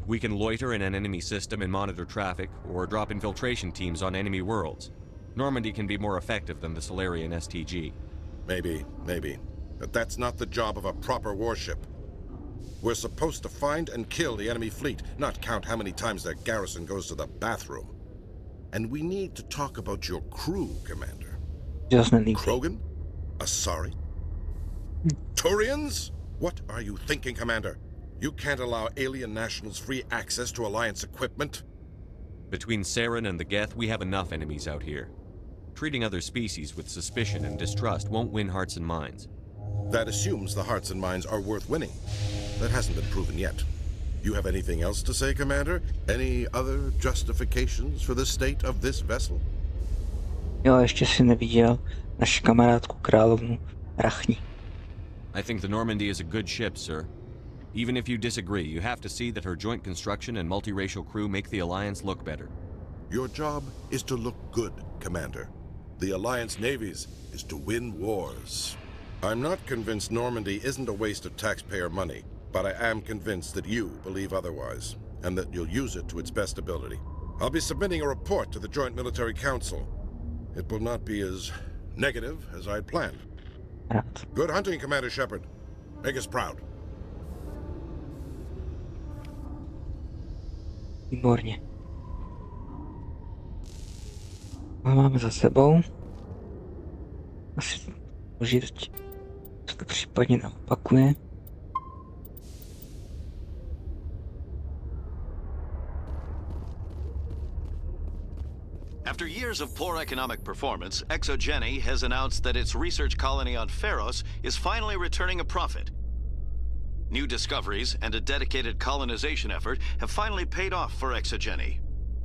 We can loiter in an enemy system and monitor traffic, or drop infiltration teams on enemy worlds. Normandy can be more effective than the Solarian STG. Maybe. But that's not the job of a proper warship. We're supposed to find and kill the enemy fleet, not count how many times their garrison goes to the bathroom. And we need to talk about your crew, Commander. Krogan? Asari? Turians? What are you thinking, Commander? You can't allow alien nationals free access to Alliance equipment? Between Saren and the Geth, we have enough enemies out here. Treating other species with suspicion and distrust won't win hearts and minds. That assumes the hearts and minds are worth winning. That hasn't been proven yet. You have anything else to say, Commander? Any other justifications for the state of this vessel? Jo, ještě si neviděl naši kamarádku královnu Rachni. I think the Normandy is a good ship, sir. Even if you disagree, you have to see that her joint construction and multiracial crew make the Alliance look better. Your job is to look good, Commander. The Alliance navies is to win wars. I'm not convinced Normandy isn't a waste of taxpayer money, but I am convinced that you believe otherwise, and that you'll use it to its best ability. I'll be submitting a report to the Joint Military Council. It will not be as negative as I'd planned. Good hunting, Commander Shepard. Make us proud. Výborně. A máme za sebou. Asi užít, co to případně naopakuje. After years of poor economic performance, ExoGeni has announced that its research colony on Pharos is finally returning a profit. New discoveries and a dedicated colonization effort have finally paid off for ExoGeni.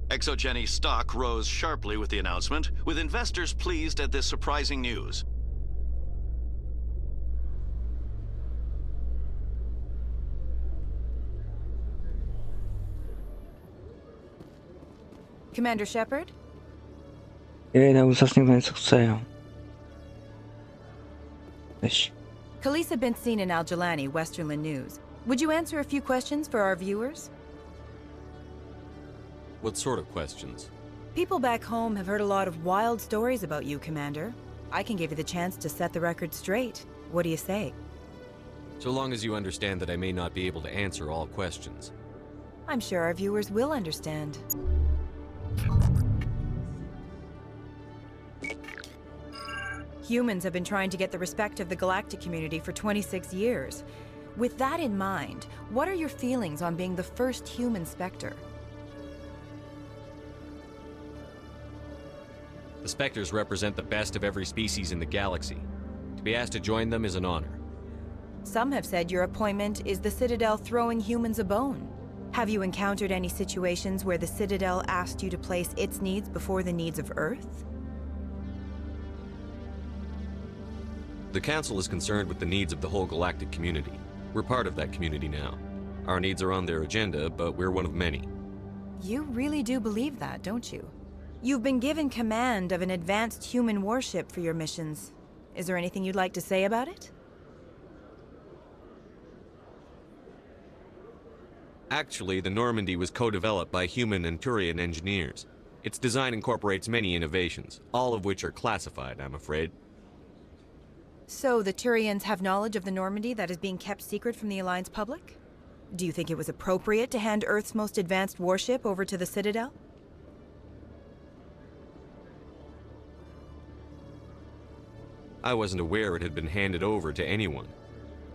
ExoGeni stock rose sharply with the announcement, with investors pleased at this surprising news. Commander Shepard? Khalees have been seen in Al-Jalani, Westerland News. Would you answer a few questions for our viewers? What sort of questions? People back home have heard a lot of wild stories about you, Commander. I can give you the chance to set the record straight. What do you say? So long as you understand that I may not be able to answer all questions. I'm sure our viewers will understand. Humans have been trying to get the respect of the galactic community for 26 years. With that in mind, what are your feelings on being the first human Spectre? The Spectres represent the best of every species in the galaxy. To be asked to join them is an honor. Some have said your appointment is the Citadel throwing humans a bone. Have you encountered any situations where the Citadel asked you to place its needs before the needs of Earth? The Council is concerned with the needs of the whole galactic community. We're part of that community now. Our needs are on their agenda, but we're one of many. You really do believe that, don't you? You've been given command of an advanced human warship for your missions. Is there anything you'd like to say about it? Actually, the Normandy was co-developed by human and Turian engineers. Its design incorporates many innovations, all of which are classified, I'm afraid. So the Turians have knowledge of the Normandy that is being kept secret from the Alliance public? Do you think it was appropriate to hand Earth's most advanced warship over to the Citadel? I wasn't aware it had been handed over to anyone.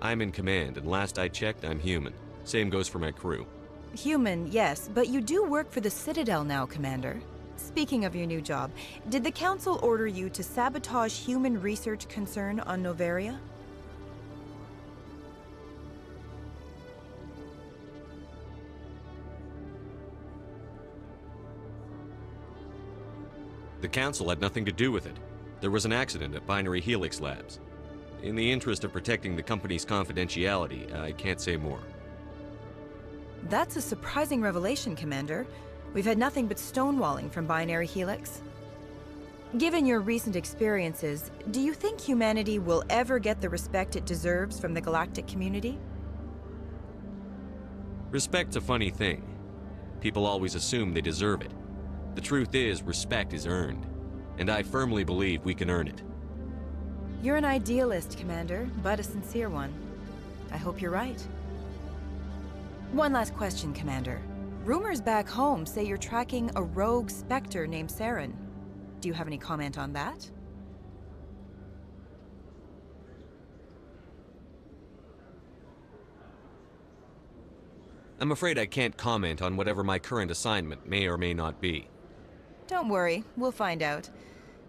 I'm in command, and last I checked, I'm human. Same goes for my crew. Human, yes, but you do work for the Citadel now, Commander. Speaking of your new job, did the Council order you to sabotage human research concern on Noveria? The Council had nothing to do with it. There was an accident at Binary Helix Labs. In the interest of protecting the company's confidentiality, I can't say more. That's a surprising revelation, Commander. We've had nothing but stonewalling from Binary Helix. Given your recent experiences, do you think humanity will ever get the respect it deserves from the galactic community? Respect's a funny thing. People always assume they deserve it. The truth is, respect is earned. And I firmly believe we can earn it. You're an idealist, Commander, but a sincere one. I hope you're right. One last question, Commander. Rumors back home say you're tracking a rogue specter named Saren. Do you have any comment on that? I'm afraid I can't comment on whatever my current assignment may or may not be. Don't worry, we'll find out.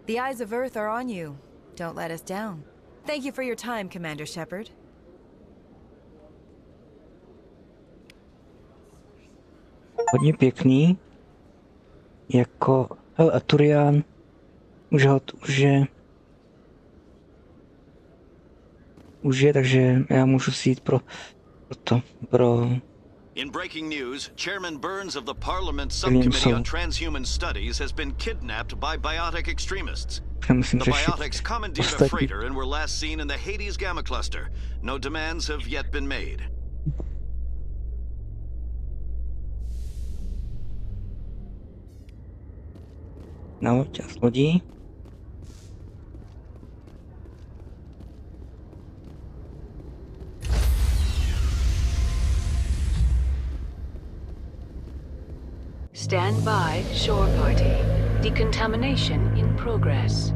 The eyes of Earth are on you. Don't let us down. Thank you for your time, Commander Shepard. Hodně pěkný. Jako... Hele, Aturian. Už je, takže já můžu si jít pro In breaking news, Chairman Burns of the Parliament Subcommittee on Transhuman Studies has been kidnapped by biotic extremists. The biotics commandeered a freighter and were last seen in the Hades Gamma Cluster. No demands have yet been made. No, čas lodí. Stand by, shore party. Decontamination in progress.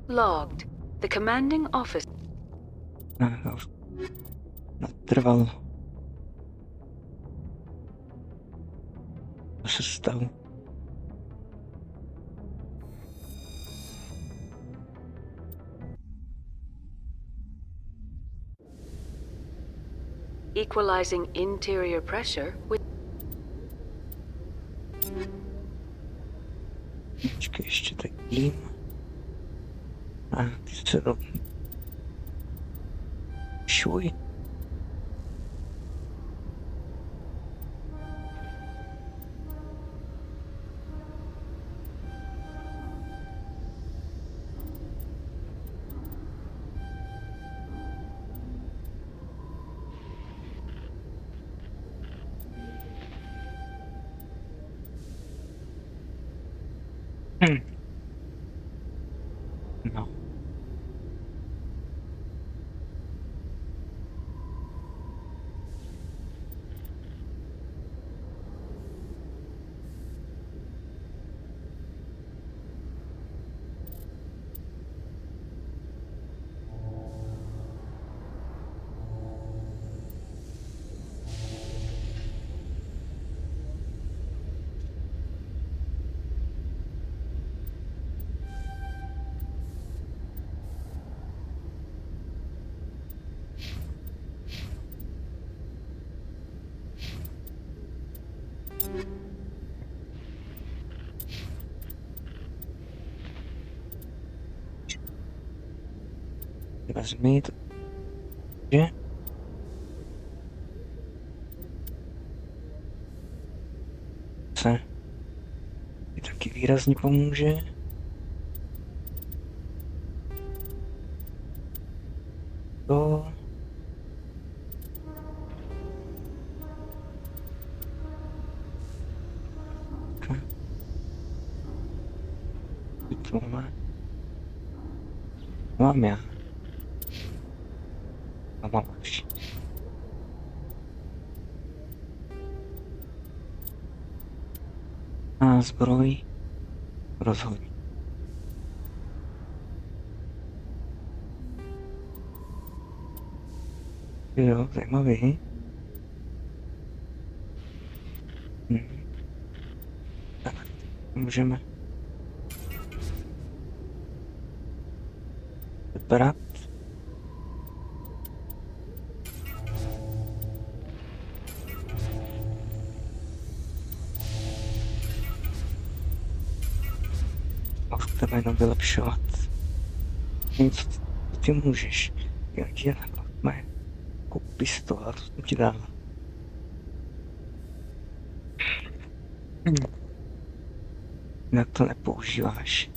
Logged. The commanding officer. Natrvalo. Co se stalo? Equalizing interior pressure with... Počkej, ještě takým. A ty se do... Šuj. No. Vezmi to. Že? Se. Ti taky výrazně pomůže. To. To máme. Mám já. A mám už. A zbroj rozhodně. Jo, zajímavý. Tak, můžeme vybrat. Tebe jenom vylepšovat. Něco, co ty můžeš. Jak je takhle, jako pistol a to jsem ti dal. Jinak to nepoužíváš.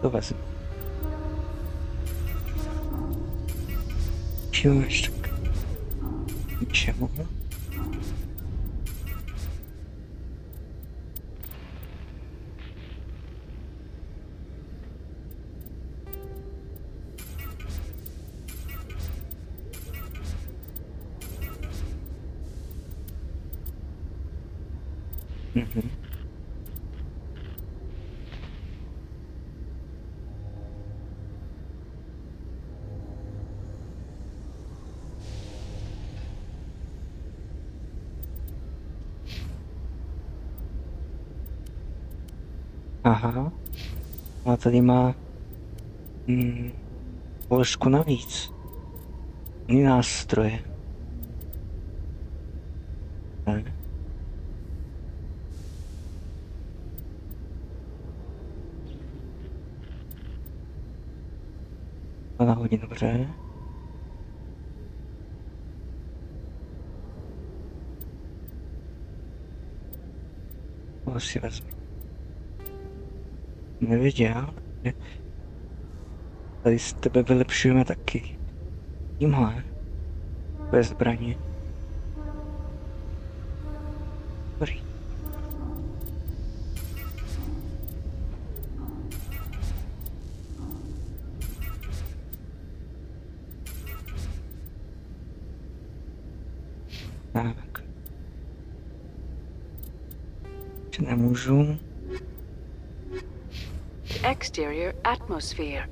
To vezmu. Jo, ještě tak. Ničemu. Mhm. Aha. A tady má položku navíc. Jiný nástroje. Ne. To hodně dobře. To si vezmu. Neviděl. Tady z tebe vylepšujeme taky. Tímhle. Bez zbraně. Dobrý. Tak. Či nemůžu. Exterior atmosphere.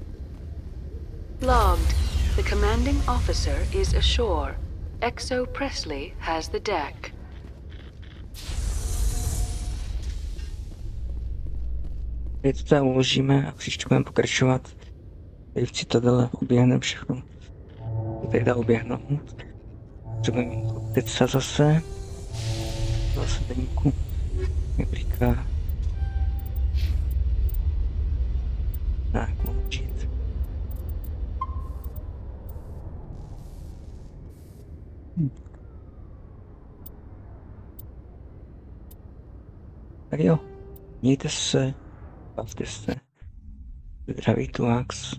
Logged. The commanding officer is ashore. Exo Presley has the deck. Teď to tam uložíme a příště budeme pokračovat. Tady v Citadele oběhneme všechno. Tady dá oběhnout. Třeba teď se zase deníku. Jak říká. Tak, mohu žít. Tak jo, mějte se, bavte se. Zdraví tu Max.